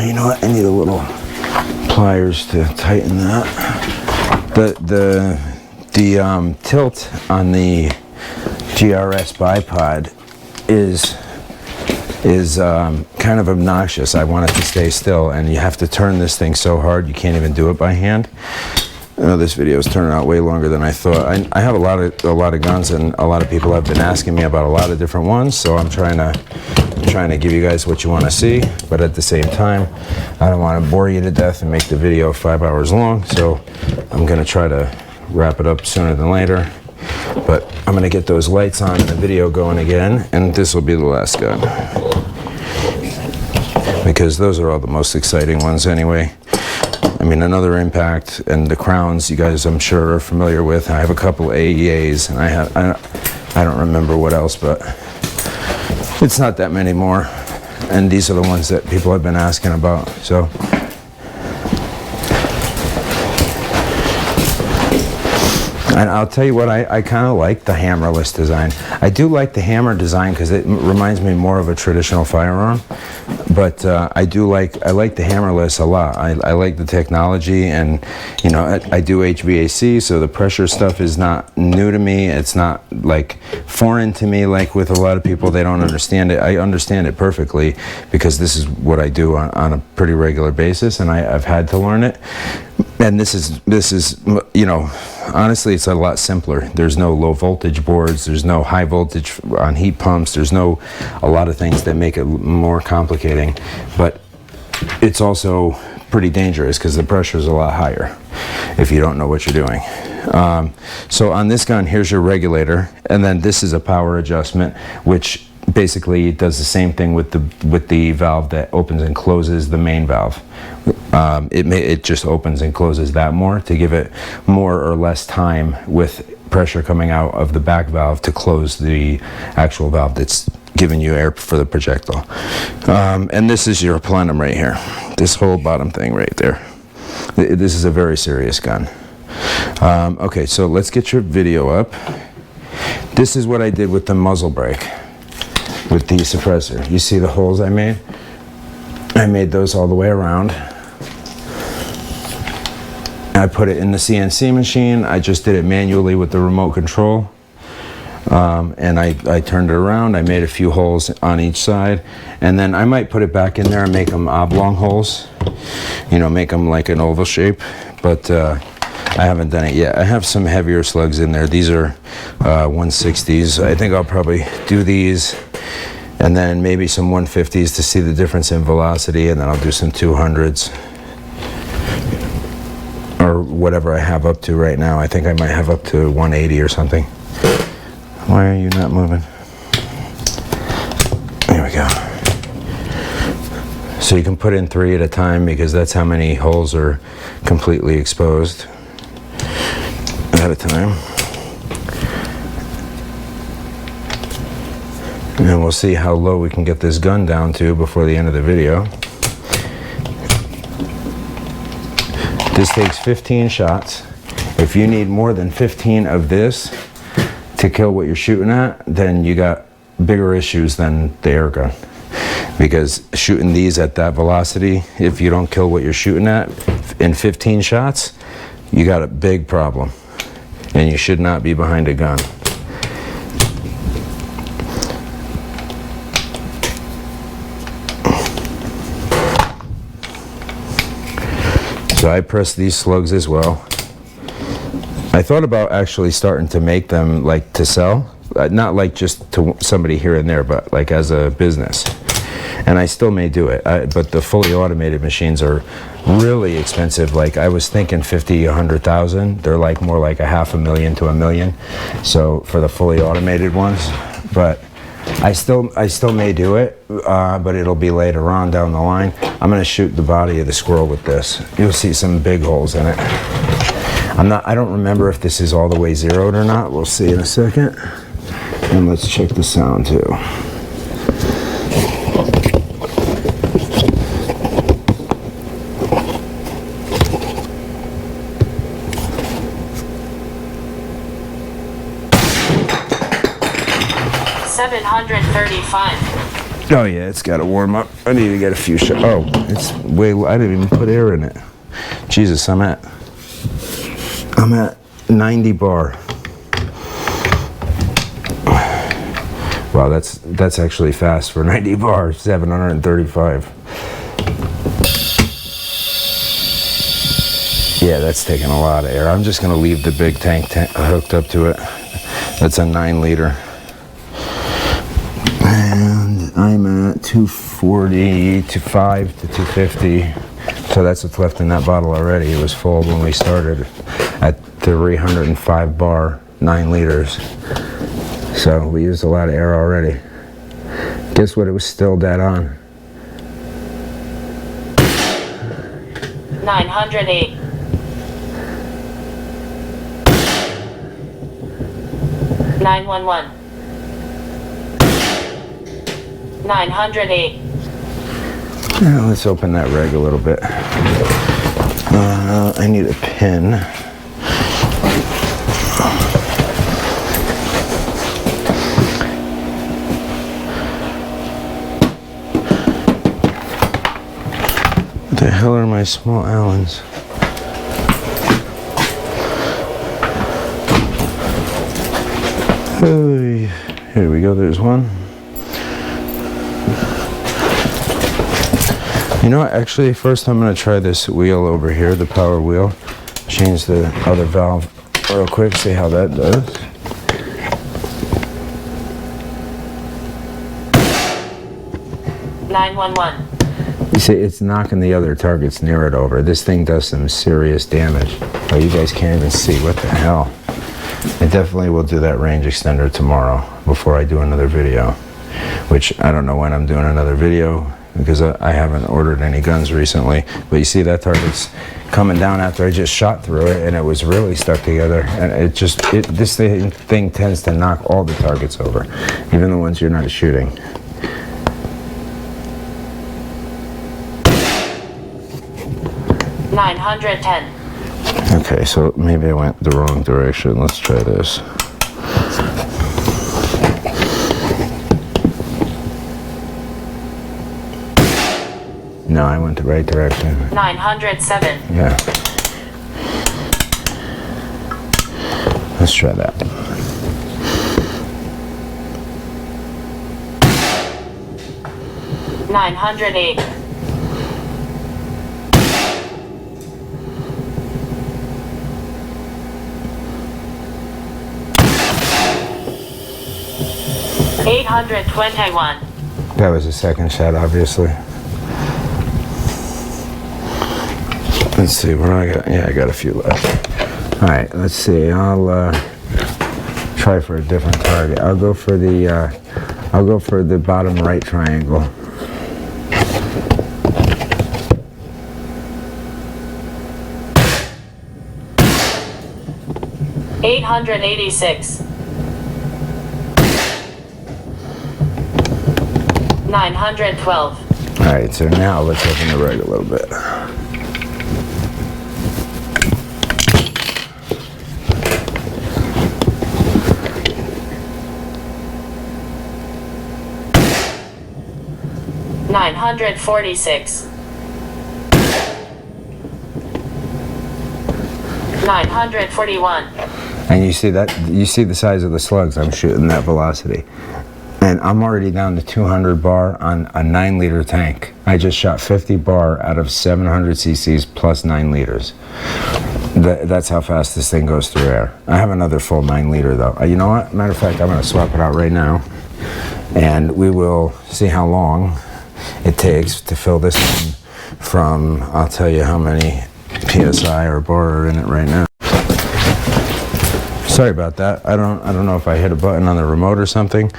You know what? I need a little pliers to tighten that. The tilt on the GRS bipod is kind of obnoxious. I want it to stay still, and you have to turn this thing so hard you can't even do it by hand. I know this video is turning out way longer than I thought. I have a lot of guns, and a lot of people have been asking me about a lot of different ones, so I'm trying to give you guys what you want to see, but at the same time, I don't want to bore you to death and make the video 5 hours long, so I'm going to try to wrap it up sooner than later. But I'm going to get those lights on and the video going again, and this will be the last gun. because those are all the most exciting ones anyway. I mean, another impact, and the crowns you guys I'm sure are familiar with. I have a couple AEAs, and I don't remember what else, but it's not that many more. And these are the ones that people have been asking about. So and I'll tell you what, I kind of like the hammerless design. I do like the hammer design because it reminds me more of a traditional firearm. But I like the hammerless a lot. I like the technology, and you know, I do HVAC, so the pressure stuff is not new to me. It's not like foreign to me, like with a lot of people. They don't understand it. I understand it perfectly because this is what I do on a pretty regular basis, and I've had to learn it. And this is, you know, honestly, it's a lot simpler. There's no low voltage boards. There's no high voltage on heat pumps. There's a lot of things that make it more complicating. But it's also pretty dangerous because the pressure is a lot higher if you don't know what you're doing. So on this gun, here's your regulator, and then this is a power adjustment, which basically it does the same thing with the valve that opens and closes the main valve. It just opens and closes that more to give it more or less time with pressure coming out of the back valve to close the actual valve that's giving you air for the projectile. And this is your plenum right here. This whole bottom thing right there. This is a very serious gun. Okay, so let's get your video up. This is what I did with the muzzle brake with the suppressor. You see the holes I made? I made those all the way around. I put it in the CNC machine. I just did it manually with the remote control. And I turned it around. I made a few holes on each side. And then I might put it back in there and make them oblong holes. You know, make them like an oval shape. But I haven't done it yet. I have some heavier slugs in there. These are 160s. I think I'll probably do these. And then maybe some 150s to see the difference in velocity. And then I'll do some 200s. Or whatever I have up to right now. I think I might have up to 180 or something. Why are you not moving? There we go. So you can put in 3 at a time because that's how many holes are completely exposed at a time. And we'll see how low we can get this gun down to before the end of the video. This takes 15 shots. If you need more than 15 of this to kill what you're shooting at, then you got bigger issues than the air gun. Because shooting these at that velocity, if you don't kill what you're shooting at in 15 shots, you got a big problem. And you should not be behind a gun. So I press these slugs as well. I thought about actually starting to make them like to sell, not like just to somebody here and there, but like as a business. And I still may do it, but the fully automated machines are really expensive. Like I was thinking 50, 100,000. They're like more like $500,000 to $1 million. So for the fully automated ones, but I still may do it, but it'll be later on down the line. I'm gonna shoot the body of the squirrel with this. You'll see some big holes in it. I don't remember if this is all the way zeroed or not. We'll see in a second. And let's check the sound too. $735. Oh yeah, it's got to warm up. I need to get a few shots. Oh, it's way. I didn't even put air in it. Jesus, I'm at 90 bar. Wow, that's actually fast for 90 bar. 735. Yeah, that's taking a lot of air. I'm just gonna leave the big tank hooked up to it. That's a 9 liter. And I'm at 240 to 5 to 250. So that's what's left in that bottle already. It was full when we started at 305 bar, 9 liters. So we used a lot of air already. Guess what? It was still dead on. 908. 911. 908. Now let's open that reg a little bit. I need a pin. What the hell are my small Allens? Hey, here we go, there's one. You know what, actually, first I'm going to try this wheel over here, the power wheel. Change the other valve real quick, see how that does. You see, it's knocking the other targets near it over. This thing does some serious damage. Oh, you guys can't even see, what the hell. I definitely will do that range extender tomorrow before I do another video. Which, I don't know when I'm doing another video, because I haven't ordered any guns recently. But you see that target's coming down after I just shot through it, and it was really stuck together. And this thing tends to knock all the targets over, even the ones you're not shooting. $910. Okay, so maybe I went the wrong direction. Let's try this. No, I went the right direction. 907. Yeah. Let's try that. $908. 821. That was the second shot, obviously. Let's see what I got. Yeah, I got a few left. All right, let's see. I'll try for a different target. I'll go for the bottom right triangle. $886. 912. All right, so now let's open the reg a little bit. $946. 941. And you see the size of the slugs I'm shooting, that velocity. And I'm already down to 200 bar on a 9-liter tank. I just shot 50 bar out of 700 cc's plus 9 liters. That's how fast this thing goes through air. I have another full 9-liter though. You know what? Matter of fact, I'm gonna swap it out right now. And we will see how long it takes to fill this in from, I'll tell you how many PSI or bar are in it right now. Sorry about that. I don't know if I hit a button on the remote or something.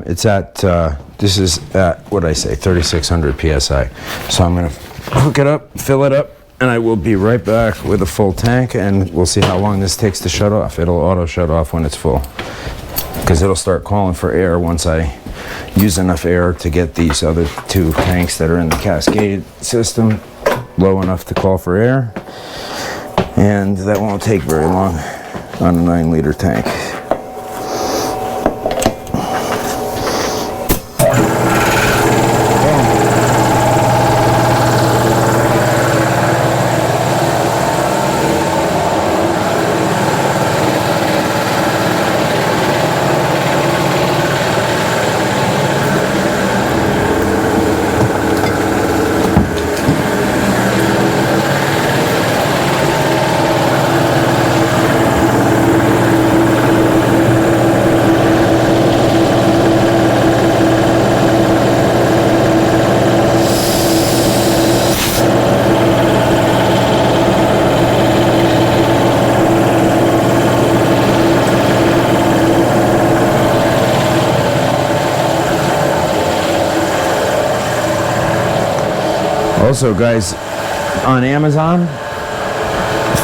It's at, this is at, what'd I say, 3,600 PSI. So I'm gonna hook it up, fill it up, and I will be right back with a full tank, and we'll see how long this takes to shut off. It'll auto shut off when it's full, because it'll start calling for air once I use enough air to get these other 2 tanks that are in the Cascade system low enough to call for air. And that won't take very long on a 9-liter tank. Also, guys, on Amazon.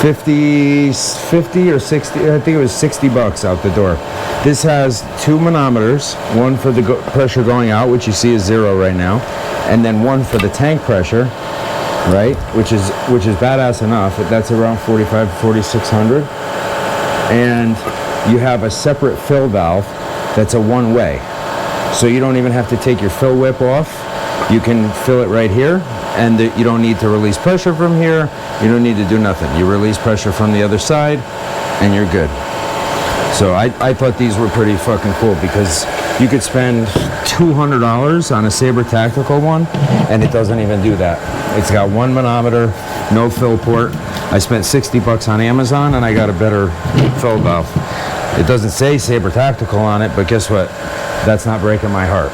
50 or 60, I think it was 60 bucks out the door. This has 2 manometers, one for the pressure going out, which you see is 0 right now, and then one for the tank pressure, right, which is badass enough. That's around 4,600. And you have a separate fill valve that's a one-way. So you don't even have to take your fill whip off. You can fill it right here, and you don't need to release pressure from here. You don't need to do nothing. You release pressure from the other side, and you're good. So I thought these were pretty fucking cool because you could spend $200 on a Sabre Tactical one, and it doesn't even do that. It's got 1 manometer, no fill port. I spent 60 bucks on Amazon, and I got a better fill valve. It doesn't say Sabre Tactical on it, but guess what? That's not breaking my heart.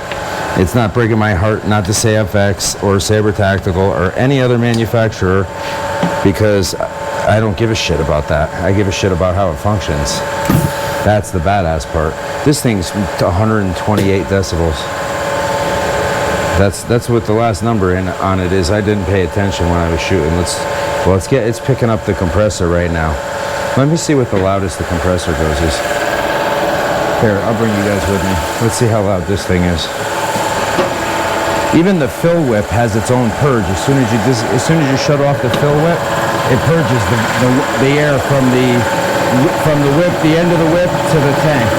It's not breaking my heart not to say FX or Sabre Tactical or any other manufacturer, because I don't give a shit about that. I give a shit about how it functions. That's the badass part. This thing's 128 decibels. That's what the last number on it is. I didn't pay attention when I was shooting. It's picking up the compressor right now. Let me see what the loudest the compressor goes is. Here, I'll bring you guys with me. Let's see how loud this thing is. Even the fill whip has its own purge. As soon as you shut off the fill whip, it purges the air from the whip, the end of the whip to the tank.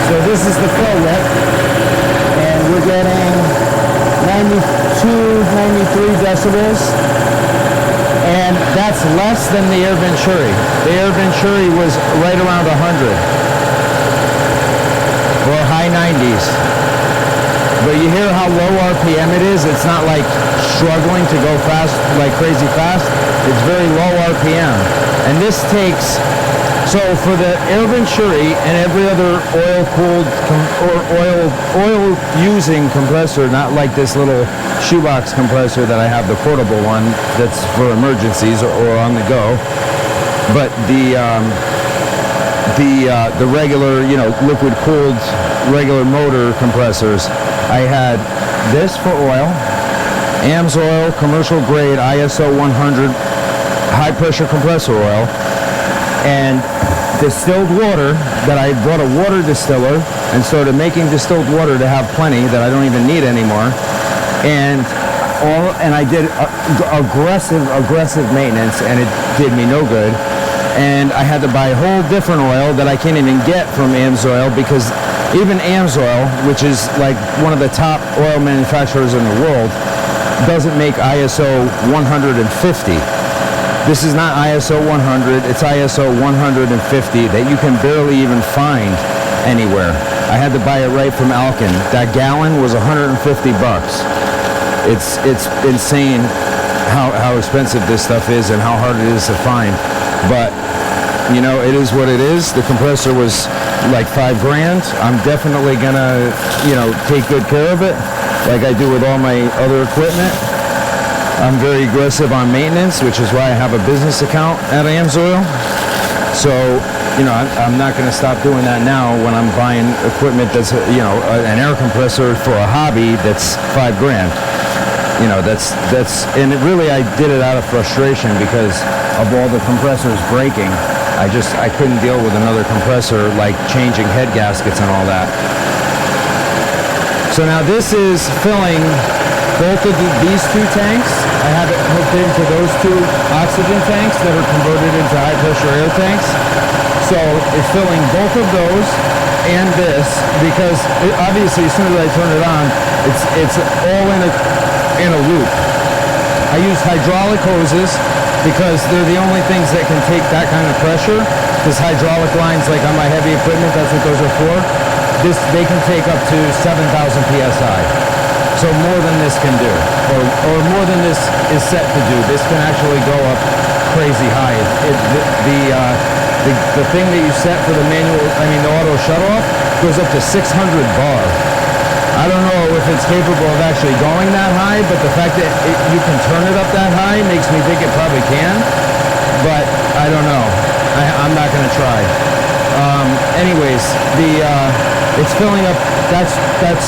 So this is the fill whip, and we're getting 92, 93 decibels, and that's less than the Air Venturi. The Air Venturi was right around 100, or high 90s. But you hear how low RPM it is? It's not like struggling to go fast, like crazy fast. It's very low RPM. And this takes, so for the Air Venturi and every other oil-cooled or oil-using compressor, not like this little shoebox compressor that I have, the portable one that's for emergencies or on the go, but the regular, liquid-cooled regular motor compressors, I had this for oil, AMSOIL commercial grade ISO 100 high pressure compressor oil, and distilled water that I bought a water distiller and started making distilled water to have plenty that I don't even need anymore. And I did aggressive maintenance, and it did me no good. And I had to buy a whole different oil that I can't even get from AMSOIL, because even AMSOIL, which is like one of the top oil manufacturers in the world, doesn't make ISO 150. This is not ISO 100, it's ISO 150 that you can barely even find anywhere. I had to buy it right from Alkin. That gallon was 150 bucks. It's insane how expensive this stuff is and how hard it is to find. But, it is what it is. The compressor was like $5 grand. I'm definitely gonna, take good care of it, like I do with all my other equipment. I'm very aggressive on maintenance, which is why I have a business account at AMSOIL. So, I'm not going to stop doing that now when I'm buying equipment that's, an air compressor for a hobby that's $5 grand. And it really, I did it out of frustration because of all the compressors breaking. I couldn't deal with another compressor, like changing head gaskets and all that. So now this is filling both of these 2 tanks. I have it hooked into those 2 oxygen tanks that are converted into high pressure air tanks. So it's filling both of those and this, because obviously as soon as I turn it on, it's all in a loop. I use hydraulic hoses because they're the only things that can take that kind of pressure, because hydraulic lines, like on my heavy equipment, that's what those are for. They can take up to 7,000 PSI. So more than this can do, or more than this is set to do. This can actually go up crazy high. The thing that you set for the the auto shutoff goes up to 600 bar. I don't know if it's capable of actually going that high, but the fact that you can turn it up that high makes me think it probably can. but I don't know. I'm not going to try. Anyways, it's filling up. That's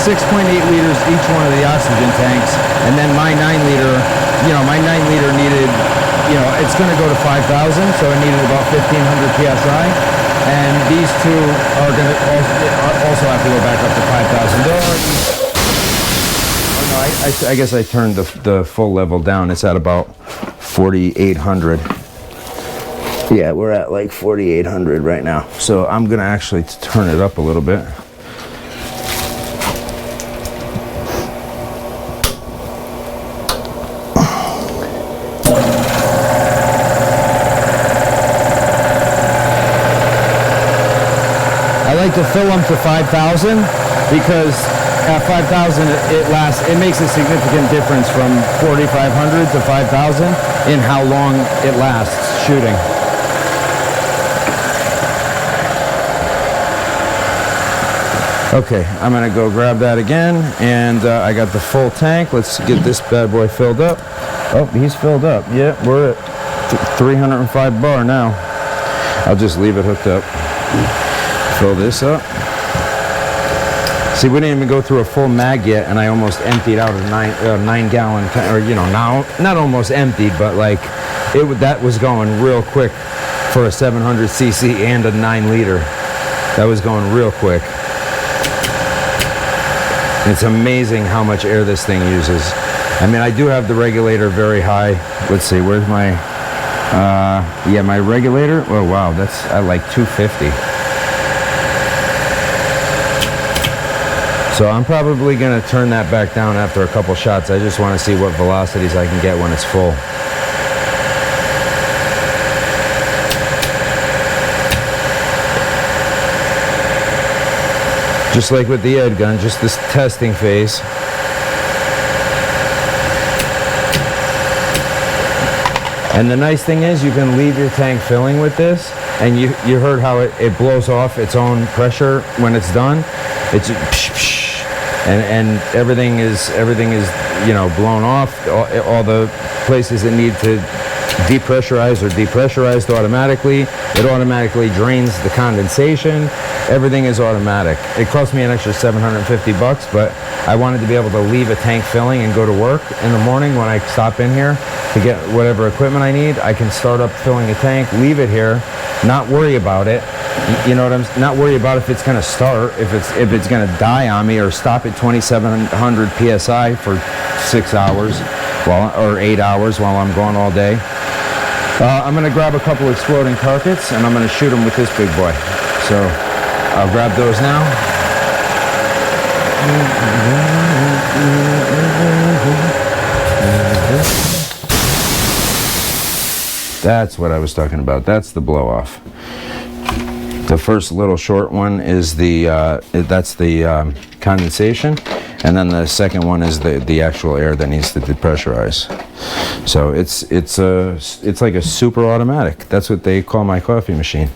6.8 liters each one of the oxygen tanks, and then my 9 liter. My 9 liter needed. It's going to go to 5,000, so it needed about 1,500 psi, and these two are going to also have to go back up to 5,000. Oh no, I guess I turned the full level down. It's at about 4,800. Yeah, we're at like 4,800 right now. So I'm gonna actually turn it up a little bit. I like to fill them to 5,000 because at 5,000 it makes a significant difference from 4,500 to 5,000 in how long it lasts shooting. Okay, I'm gonna go grab that again, and I got the full tank. Let's get this bad boy filled up. Oh, he's filled up. Yeah, we're at 305 bar now. I'll just leave it hooked up. Fill this up. See, we didn't even go through a full mag yet, and I almost emptied out a 9 gallon, or now not almost emptied, but like that was going real quick for a 700 cc and a 9 liter. That was going real quick. It's amazing how much air this thing uses. I mean, I do have the regulator very high. Let's see, where's my, yeah, my regulator. Oh, wow, that's at like 250. So I'm probably gonna turn that back down after a couple shots. I just wanna see what velocities I can get when it's full. Just like with the Edgun, just this testing phase. And the nice thing is you can leave your tank filling with this, and you heard how it blows off its own pressure when it's done. It's psh, psh, and everything is blown off. All the places that need to depressurize are depressurized automatically. It automatically drains the condensation. Everything is automatic. It cost me an extra $750, but I wanted to be able to leave a tank filling and go to work in the morning when I stop in here to get whatever equipment I need. I can start up filling a tank, leave it here, not worry about it. You know what I'm not worry about if it's going to start, if it's going to die on me or stop at 2,700 psi for 6 hours or 8 hours while I'm gone all day. I'm going to grab a couple exploding carpets and I'm going to shoot them with this big boy. So I'll grab those now. That's what I was talking about. That's the blow off. The first little short one is that's the condensation, and then the second one is the actual air that needs to depressurize. So it's like a super automatic. That's what they call my coffee machine,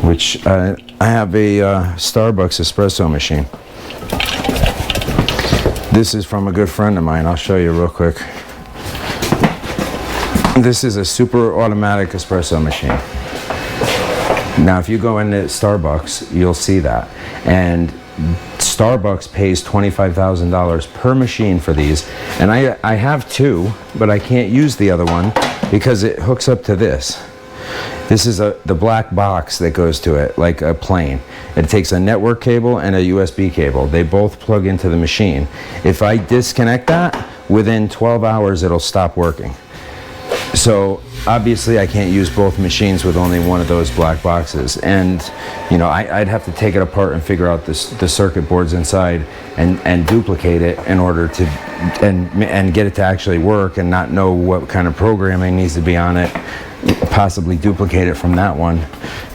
which I have a Starbucks espresso machine. This is from a good friend of mine. I'll show you real quick. This is a super automatic espresso machine. Now, if you go into Starbucks, you'll see that. And Starbucks pays $25,000 per machine for these. And I have two, but I can't use the other one because it hooks up to this. This is the black box that goes to it, like a plane. It takes a network cable and a USB cable. They both plug into the machine. If I disconnect that, within 12 hours, it'll stop working. So obviously I can't use both machines with only one of those black boxes, and I'd have to take it apart and figure out the circuit boards inside and duplicate it in order to and get it to actually work, and not know what kind of programming needs to be on it, possibly duplicate it from that one.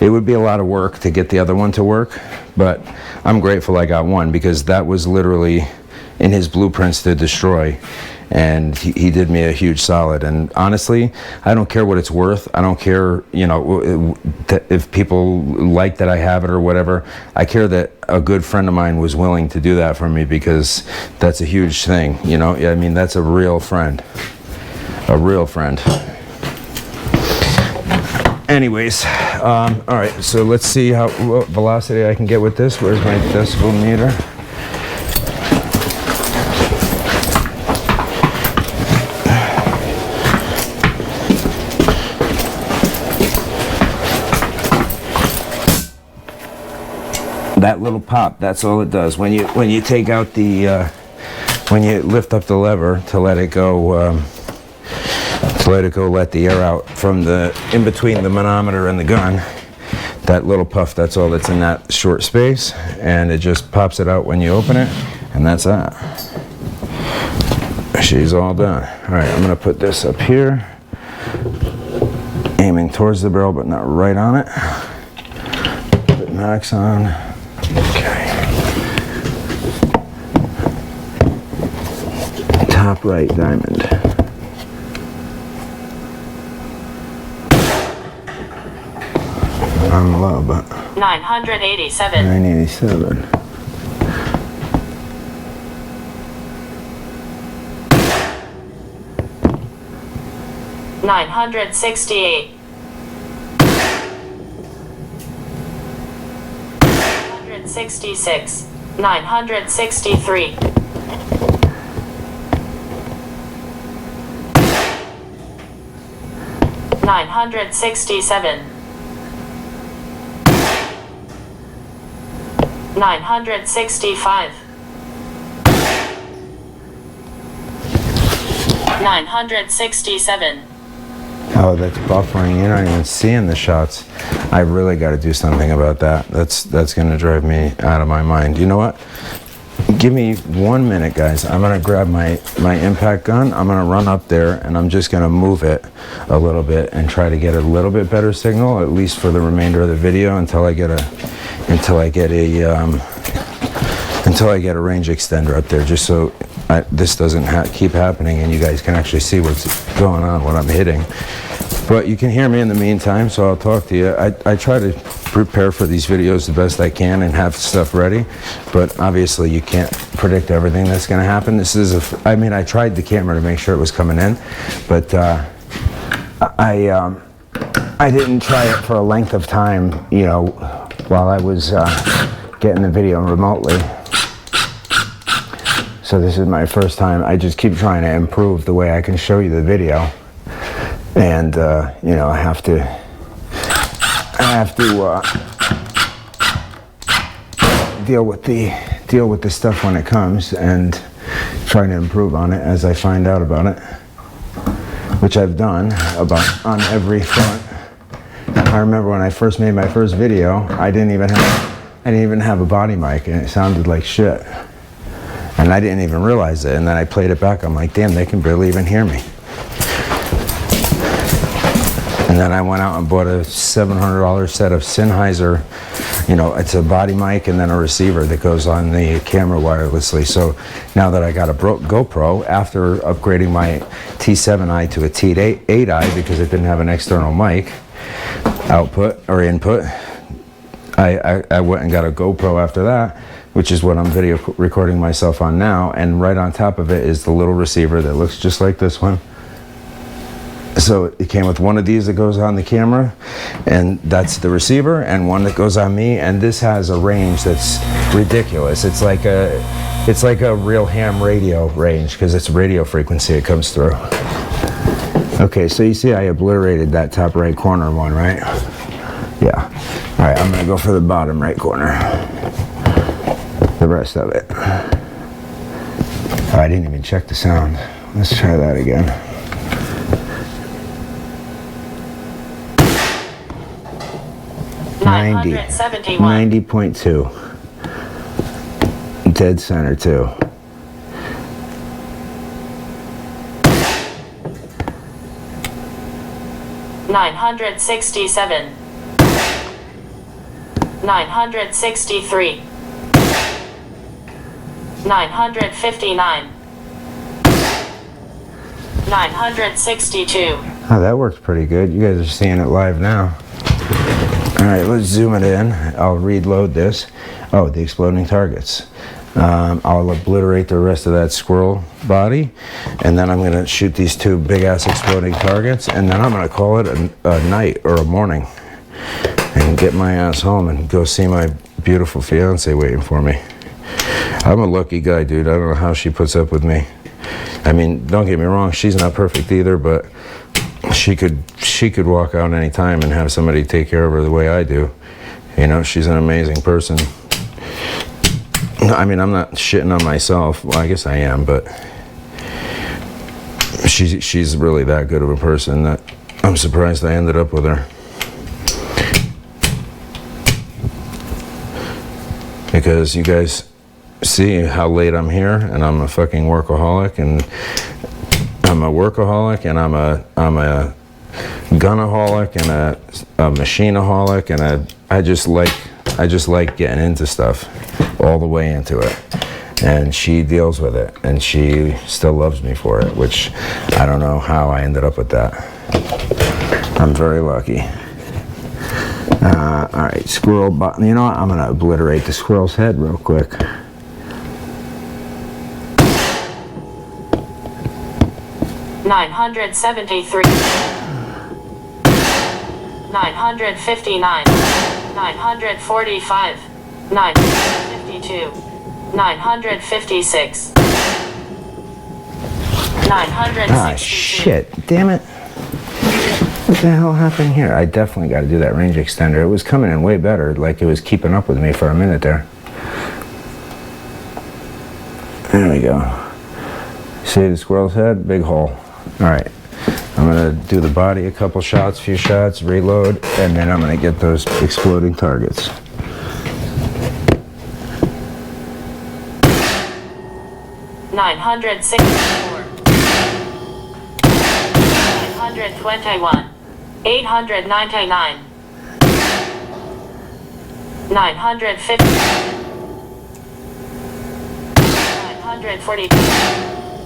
It would be a lot of work to get the other one to work, but I'm grateful I got one because that was literally in his blueprints to destroy. And he did me a huge solid. And honestly, I don't care what it's worth. I don't care, if people like that I have it or whatever. I care that a good friend of mine was willing to do that for me, because that's a huge thing. I mean, that's a real friend. A real friend. anyways, all right, so let's see what velocity I can get with this. Where's my decibel meter? That little pop, that's all it does. When you take out the, when you lift up the lever to let it go, let the air out from in between the manometer and the gun, that little puff, that's all that's in that short space, and it just pops it out when you open it, and that's that. She's all done. All right, I'm gonna put this up here, aiming towards the barrel, but not right on it. Put max on. Okay. Top right diamond. I'm low, but 987. 987. $968. 966. 963. 967. 965. 967. Oh, that's buffering. You're not even seeing the shots. I really got to do something about that. That's going to drive me out of my mind. You know what? Give me 1 minute, guys. I'm going to grab my impact gun. I'm going to run up there, and I'm just going to move it a little bit and try to get a little bit better signal, at least for the remainder of the video, until I get a range extender up there, just so this doesn't keep happening and you guys can actually see what's going on, what I'm hitting. But you can hear me in the meantime, so I'll talk to you. I try to prepare for these videos the best I can and have stuff ready, but obviously you can't predict everything that's going to happen. This is I mean, I tried the camera to make sure it was coming in, but I didn't try it for a length of time, you know, while I was getting the video remotely. So this is my first time. I just keep trying to improve the way I can show you the video, and you know, I have to deal with the stuff when it comes, and try to improve on it as I find out about it, which I've done on every front. I remember when I first made my first video, I didn't even have a body mic, and it sounded like shit. And I didn't even realize it. And then I played it back. I'm like, damn, they can barely even hear me. And then I went out and bought a $700 set of Sennheiser. You know, it's a body mic and then a receiver that goes on the camera wirelessly. So now that I got a GoPro, after upgrading my T7i to a T8i because it didn't have an external mic output or input, I went and got a GoPro after that, which is what I'm video recording myself on now, and right on top of it is the little receiver that looks just like this one. So it came with one of these that goes on the camera, and that's the receiver, and one that goes on me, and this has a range that's ridiculous. It's like a real ham radio range, because it's radio frequency it comes through. Okay, so you see I obliterated that top right corner one, right? Yeah. All right, I'm gonna go for the bottom right corner. The rest of it. Oh, I didn't even check the sound. Let's try that again. $971. 90.2. Dead center too. $967. 963. 959. 962. Oh, that works pretty good. You guys are seeing it live now. All right, let's zoom it in. I'll reload this. Oh, the exploding targets. I'll obliterate the rest of that squirrel body, and then I'm gonna shoot these two big ass exploding targets, and then I'm gonna call it a night or a morning and get my ass home and go see my beautiful fiance waiting for me. I'm a lucky guy, dude. I don't know how she puts up with me. I mean, don't get me wrong, she's not perfect either, but she could walk out any time and have somebody take care of her the way I do. You know, she's an amazing person. I mean, I'm not shitting on myself. Well, I guess I am, but she's really that good of a person that I'm surprised I ended up with her. Because you guys see how late I'm here, and I'm a fucking workaholic, and I'm a workaholic, and I'm a gunaholic, and a machineaholic, and I just like getting into stuff, all the way into it. And she deals with it, and she still loves me for it, which I don't know how I ended up with that. I'm very lucky. All right, squirrel. You know what? I'm gonna obliterate the squirrel's head real quick. $973, $959, $945, $952, $956, $962. Ah, shit! Damn it! What the hell happened here? I definitely got to do that range extender. It was coming in way better, like it was keeping up with me for a minute there. There we go. See the squirrel's head? Big hole. All right. I'm gonna do the body a couple shots, few shots, reload, and then I'm gonna get those exploding targets. $964, $921, $899, $950, $942,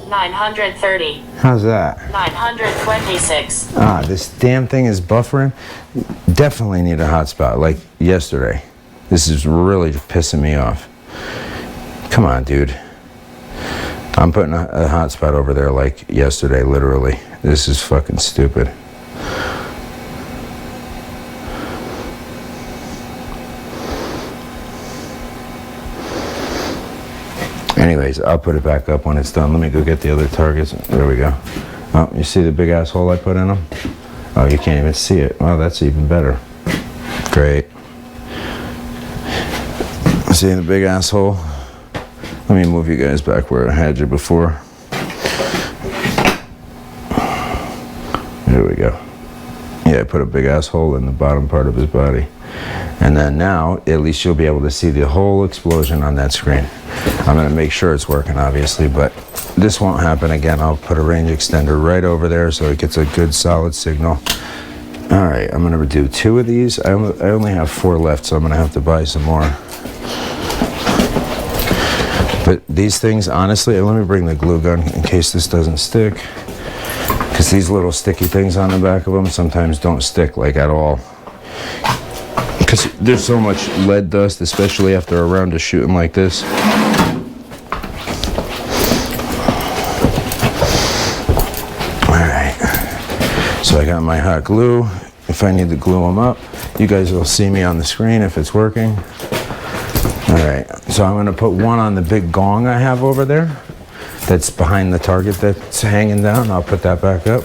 $930. How's that? $926. Ah, this damn thing is buffering. Definitely need a hotspot, like yesterday. This is really pissing me off. Come on, dude. I'm putting a hotspot over there like yesterday, literally. This is fucking stupid. Anyways, I'll put it back up when it's done. Let me go get the other targets. There we go. Oh, you see the big ass hole I put in them? Oh, you can't even see it. Well, that's even better. Great. See the big ass hole? Let me move you guys back where I had you before. There we go. Yeah, I put a big ass hole in the bottom part of his body. And then now, at least you'll be able to see the whole explosion on that screen. I'm gonna make sure it's working, obviously, but this won't happen again. I'll put a range extender right over there so it gets a good solid signal. All right, I'm gonna do 2 of these. I only have 4 left, so I'm gonna have to buy some more. But these things, honestly, let me bring the glue gun in case this doesn't stick. Because these little sticky things on the back of them sometimes don't stick, like, at all. Because there's so much lead dust, especially after a round of shooting like this. Alright. So I got my hot glue. If I need to glue them up, you guys will see me on the screen if it's working. Alright, so I'm going to put one on the big gong I have over there. That's behind the target that's hanging down. I'll put that back up.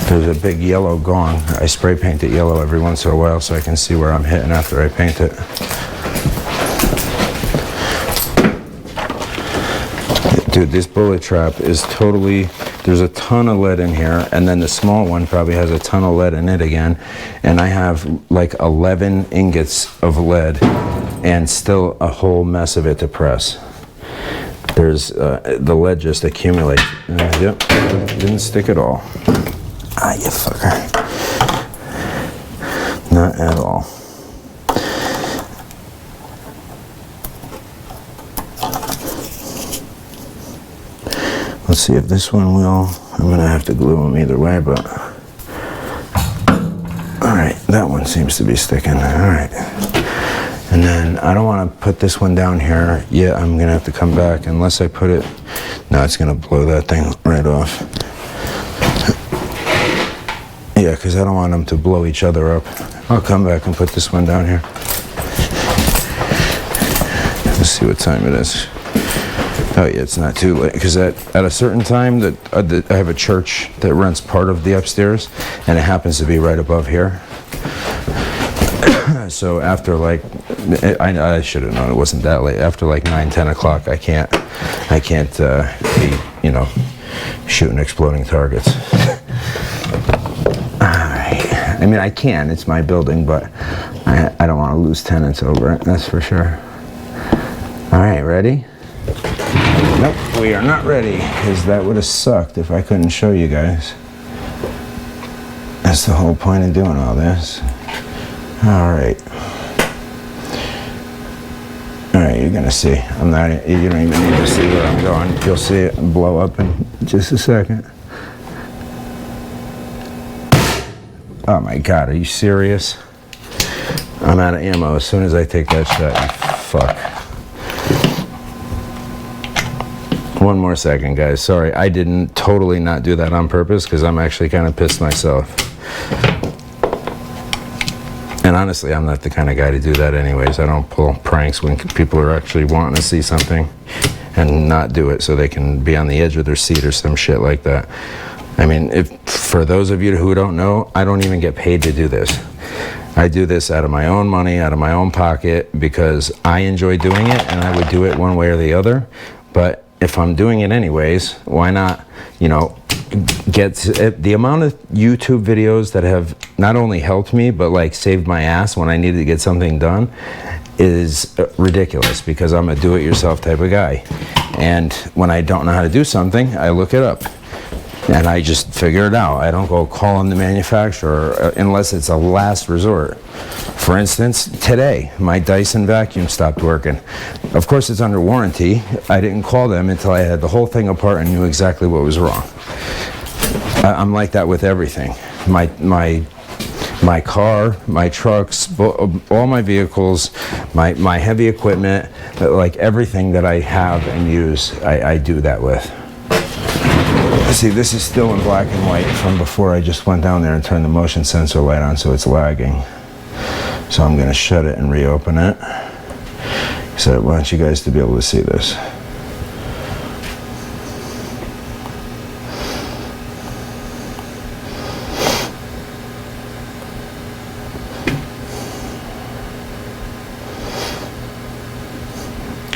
There's a big yellow gong. I spray paint it yellow every once in a while so I can see where I'm hitting after I paint it. Dude, this bullet trap is totally, there's a ton of lead in here, and then the small one probably has a ton of lead in it again. And I have like 11 ingots of lead and still a whole mess of it to press. There's, the lead just accumulates. Yep, didn't stick at all. Ah, you fucker. Not at all. Let's see if this one will. I'm gonna have to glue them either way, but. All right, that one seems to be sticking. All right. And then I don't want to put this one down here. Yeah, I'm going to have to come back unless I put it. No, it's going to blow that thing right off. Yeah, because I don't want them to blow each other up. I'll come back and put this one down here. Let's see what time it is. Oh yeah, it's not too late, because at a certain time that I have a church that rents part of the upstairs, and it happens to be right above here. So after like, I should have known it wasn't that late. After like 9-10 o'clock, I can't be, you know, shooting exploding targets. Alright, I mean I can, it's my building, but I don't want to lose tenants over it, that's for sure. Alright, ready? Nope, we are not ready, because that would have sucked if I couldn't show you guys. That's the whole point of doing all this. Alright. Alright, you're gonna see. You don't even need to see where I'm going. You'll see it blow up in just a second. Oh my god, are you serious? I'm out of ammo as soon as I take that shot, you fuck. One more second, guys. Sorry, I didn't totally not do that on purpose, because I'm actually kind of pissed myself. And honestly, I'm not the kind of guy to do that anyways. I don't pull pranks when people are actually wanting to see something and not do it so they can be on the edge of their seat or some shit like that. I mean, for those of you who don't know, I don't even get paid to do this. I do this out of my own money, out of my own pocket, because I enjoy doing it, and I would do it one way or the other. But if I'm doing it anyways, why not, you know, get the amount of YouTube videos that have not only helped me, but like saved my ass when I needed to get something done is ridiculous, because I'm a do-it-yourself type of guy. And when I don't know how to do something, I look it up. And I just figure it out. I don't go calling the manufacturer unless it's a last resort. For instance, today, my Dyson vacuum stopped working. Of course, it's under warranty. I didn't call them until I had the whole thing apart and knew exactly what was wrong. I'm like that with everything. My car, my trucks, all my vehicles, my heavy equipment, like everything that I have and use, I do that with. See, this is still in black and white from before I just went down there and turned the motion sensor light on, so it's lagging. So I'm going to shut it and reopen it, so I want you guys to be able to see this.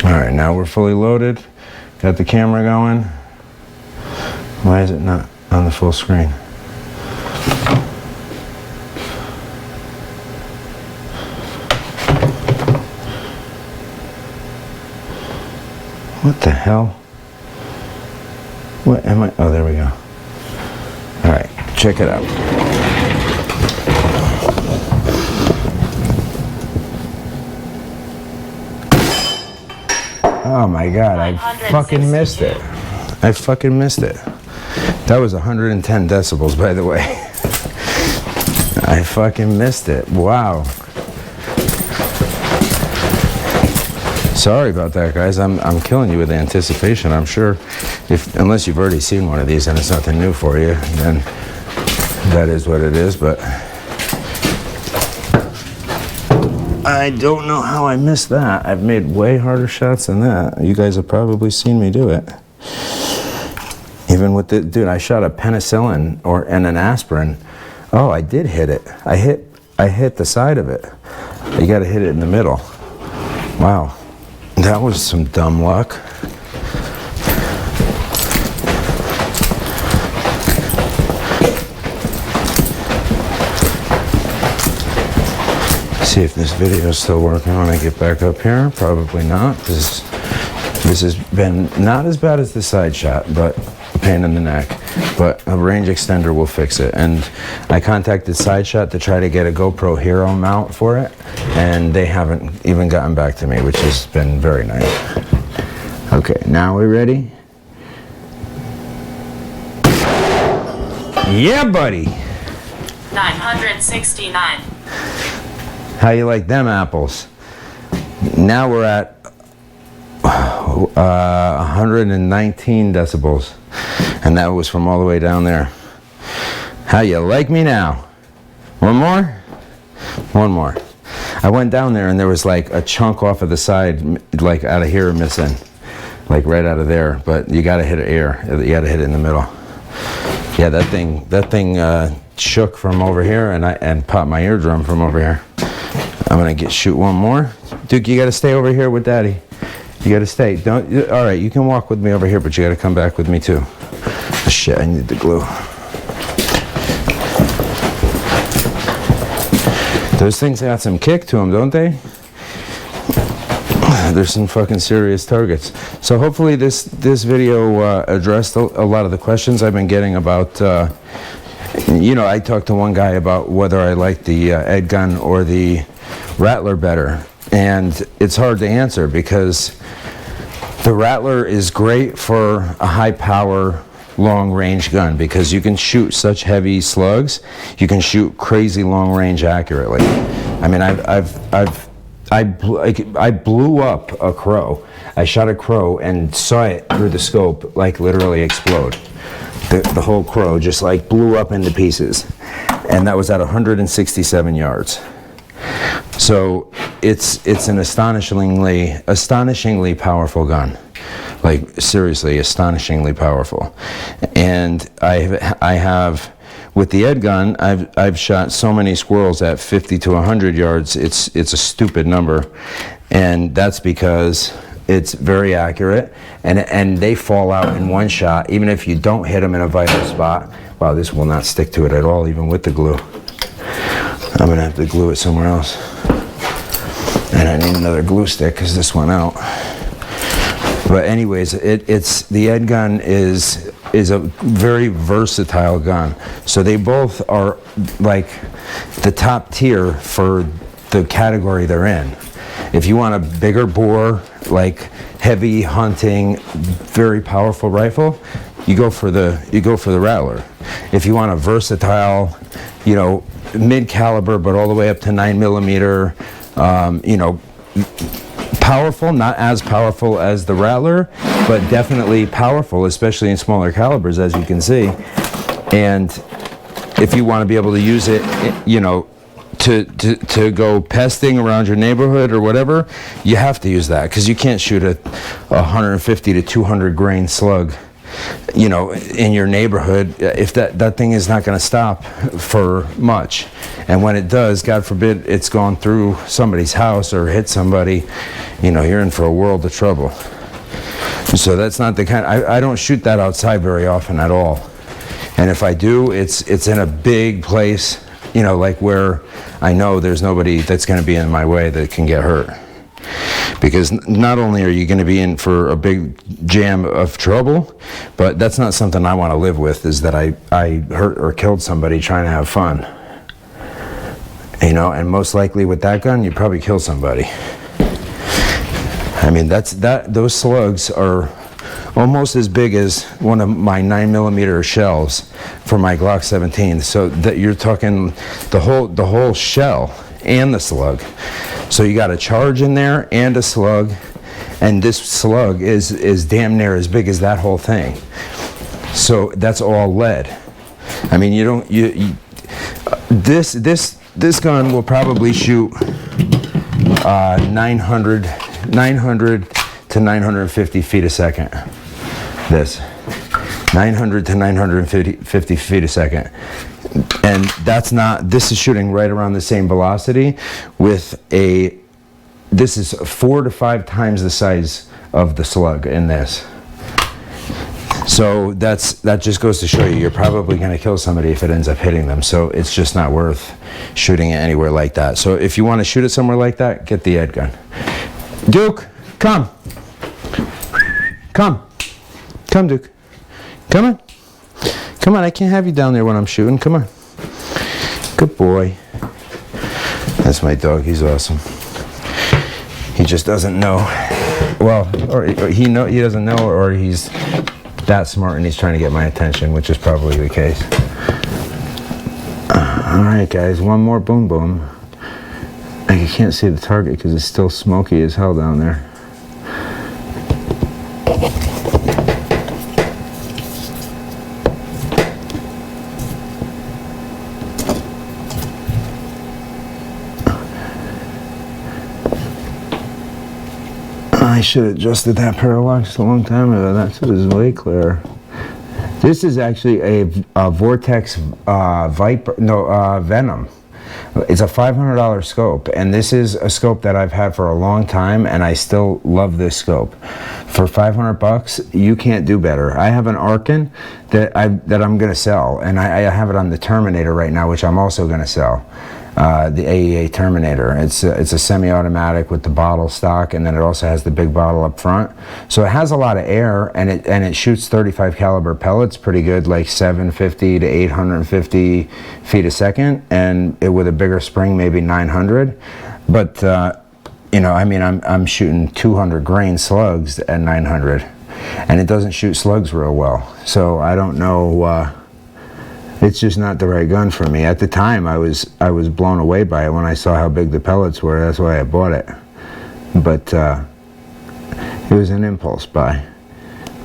Alright, now we're fully loaded. Got the camera going. Why is it not on the full screen? What the hell? What am I? Oh, there we go. All right, check it out. Oh my God, I fucking missed it. I fucking missed it. That was 110 decibels, by the way. I fucking missed it. Wow. Sorry about that, guys. I'm killing you with anticipation. I'm sure, unless you've already seen one of these and it's nothing new for you, then that is what it is. But I don't know how I missed that. I've made way harder shots than that. You guys have probably seen me do it. Even with the, dude, I shot a penicillin and an aspirin. Oh, I did hit it. I hit the side of it. You gotta hit it in the middle. Wow, that was some dumb luck. See if this video is still working when I get back up here. Probably not, because this has been not as bad as the side shot, but a pain in the neck. But a range extender will fix it. And I contacted Side Shot to try to get a GoPro Hero mount for it, and they haven't even gotten back to me, which has been very nice. Okay, now we ready? Yeah, buddy. 969. How you like them apples? Now we're at 119 decibels, and that was from all the way down there. How you like me now? One more? One more. I went down there and there was like a chunk off of the side, like out of here missing, like right out of there. But you gotta hit it air. You gotta hit it in the middle. Yeah, that thing shook from over here and popped my eardrum from over here. I'm gonna shoot one more. Duke, you gotta stay over here with Daddy. You gotta stay. All right, you can walk with me over here, but you gotta come back with me too. Oh, shit, I need the glue. Those things got some kick to them, don't they? There's some fucking serious targets. So hopefully this video addressed a lot of the questions I've been getting about, you know, I talked to one guy about whether I like the Edgun or the Rattler better. And it's hard to answer because the Rattler is great for a high power, long range gun because you can shoot such heavy slugs. You can shoot crazy long range accurately. I mean, I blew up a crow. I shot a crow and saw it through the scope like literally explode. The whole crow just like blew up into pieces, and that was at 167 yards. So it's an astonishingly powerful gun. Like seriously, astonishingly powerful. And I have with the Edgun, I've shot so many squirrels at 50 to 100 yards. It's a stupid number, and that's because it's very accurate, and they fall out in one shot, even if you don't hit them in a vital spot. Wow, this will not stick to it at all, even with the glue. I'm gonna have to glue it somewhere else, and I need another glue stick because this went out. But anyways, it's the Edgun is a very versatile gun. So they both are like the top tier for the category they're in. If you want a bigger bore, like heavy hunting, very powerful rifle, you go for the Rattler. If you want a versatile, you know, mid caliber but all the way up to 9mm, you know, powerful, not as powerful as the Rattler, but definitely powerful, especially in smaller calibers, as you can see. And if you want to be able to use it, you know, to go pesting around your neighborhood or whatever, you have to use that because you can't shoot a 150 to 200 grain slug, you know, in your neighborhood if that thing is not going to stop for much. And when it does, God forbid it's gone through somebody's house or hit somebody, you know, you're in for a world of trouble. So that's not the kind. I don't shoot that outside very often at all. And if I do, it's in a big place, you know, like where I know there's nobody that's going to be in my way that can get hurt. Because not only are you going to be in for a big jam of trouble, but that's not something I want to live with, is that I hurt or killed somebody trying to have fun. You know, and most likely with that gun, you probably kill somebody. I mean, those slugs are almost as big as one of my 9mm shells for my Glock 17. So that you're talking the whole shell and the slug. So you got a charge in there and a slug, and this slug is damn near as big as that whole thing. So that's all lead. I mean, this gun will probably shoot 900 to 950 feet a second. This 900 to 950 feet a second. And this is shooting right around the same velocity with this is 4 to 5 times the size of the slug in this. So that just goes to show you're probably going to kill somebody if it ends up hitting them. So it's just not worth shooting it anywhere like that. So if you want to shoot it somewhere like that, get the Edgun. Duke, come. Come, Duke. Come on. Come on, I can't have you down there when I'm shooting. Come on. Good boy. That's my dog. He's awesome. He just doesn't know. Well, or he doesn't know, or he's that smart and he's trying to get my attention, which is probably the case. All right, guys. One more boom boom. I can't see the target because it's still smoky as hell down there. I should have adjusted that parallax a long time ago. That's what is way clearer. This is actually a Vortex Venom. It's a $500 scope, and this is a scope that I've had for a long time, and I still love this scope. For 500 bucks, you can't do better. I have an Arkin that I'm gonna sell, and I have it on the Terminator right now, which I'm also gonna sell. The AEA Terminator. It's a semi-automatic with the bottle stock, and then it also has the big bottle up front. So it has a lot of air, and it shoots 35 caliber pellets pretty good, like 750 to 850 feet a second, and with a bigger spring, maybe 900. But you know, I mean, I'm shooting 200 grain slugs at 900, and it doesn't shoot slugs real well. So I don't know. It's just not the right gun for me. At the time, I was blown away by it when I saw how big the pellets were. That's why I bought it. But it was an impulse buy,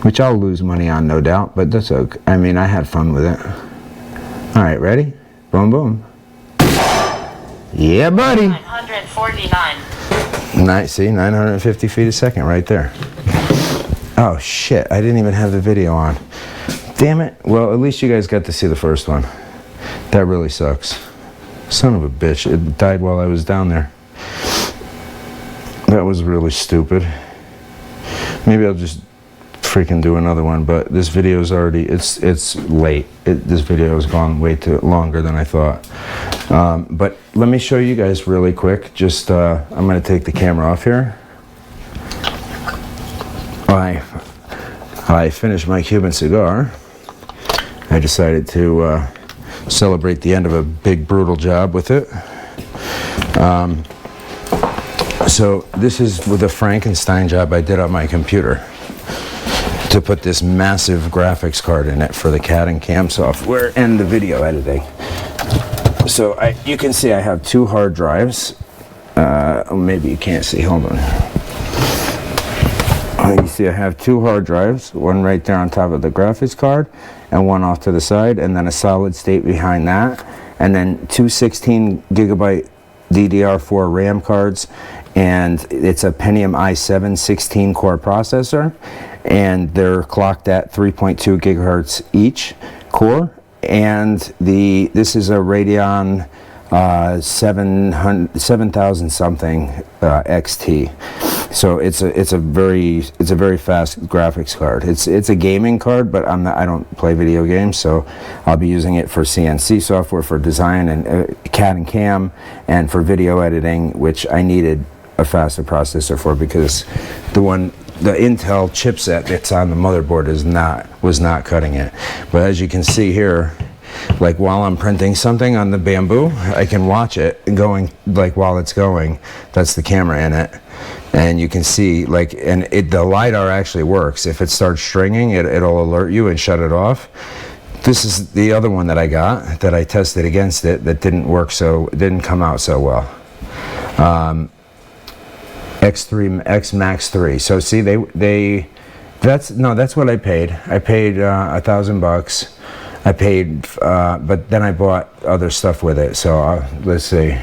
which I'll lose money on, no doubt. But that's okay. I mean, I had fun with it. All right, ready? Boom, boom. Yeah, buddy. 949. Nice. See, 950 feet a second, right there. Oh shit! I didn't even have the video on. Damn it. Well, at least you guys got to see the first one. That really sucks. Son of a bitch. It died while I was down there. That was really stupid. Maybe I'll just freaking do another one, but this video is already, it's late. This video has gone way too longer than I thought. But let me show you guys really quick. Just, I'm going to take the camera off here. I finished my Cuban cigar. I decided to celebrate the end of a big brutal job with it. So this is with a Frankenstein job I did on my computer to put this massive graphics card in it for the CAD and CAM software and the video editing. So you can see I have two hard drives. Maybe you can't see, hold on. You see I have two hard drives, one right there on top of the graphics card and one off to the side, and then a solid state behind that, and then two 16 gigabyte DDR4 RAM cards, and it's a Pentium i7 16 core processor, and they're clocked at 3.2 gigahertz each core, and this is a Radeon 7000 something XT. So it's a very fast graphics card. It's a gaming card, but I don't play video games, so I'll be using it for CNC software, for design and CAD and CAM, and for video editing, which I needed a faster processor for because the Intel chipset that's on the motherboard was not cutting it. But as you can see here, like while I'm printing something on the Bamboo, I can watch it going, like while it's going. That's the camera in it, and you can see like, and the LiDAR actually works. If it starts stringing, it'll alert you and shut it off. This is the other one that I got that I tested against it that didn't come out so well. X Max 3. So see, that's what I paid. I paid $1,000. I paid, but then I bought other stuff with it. So let's see.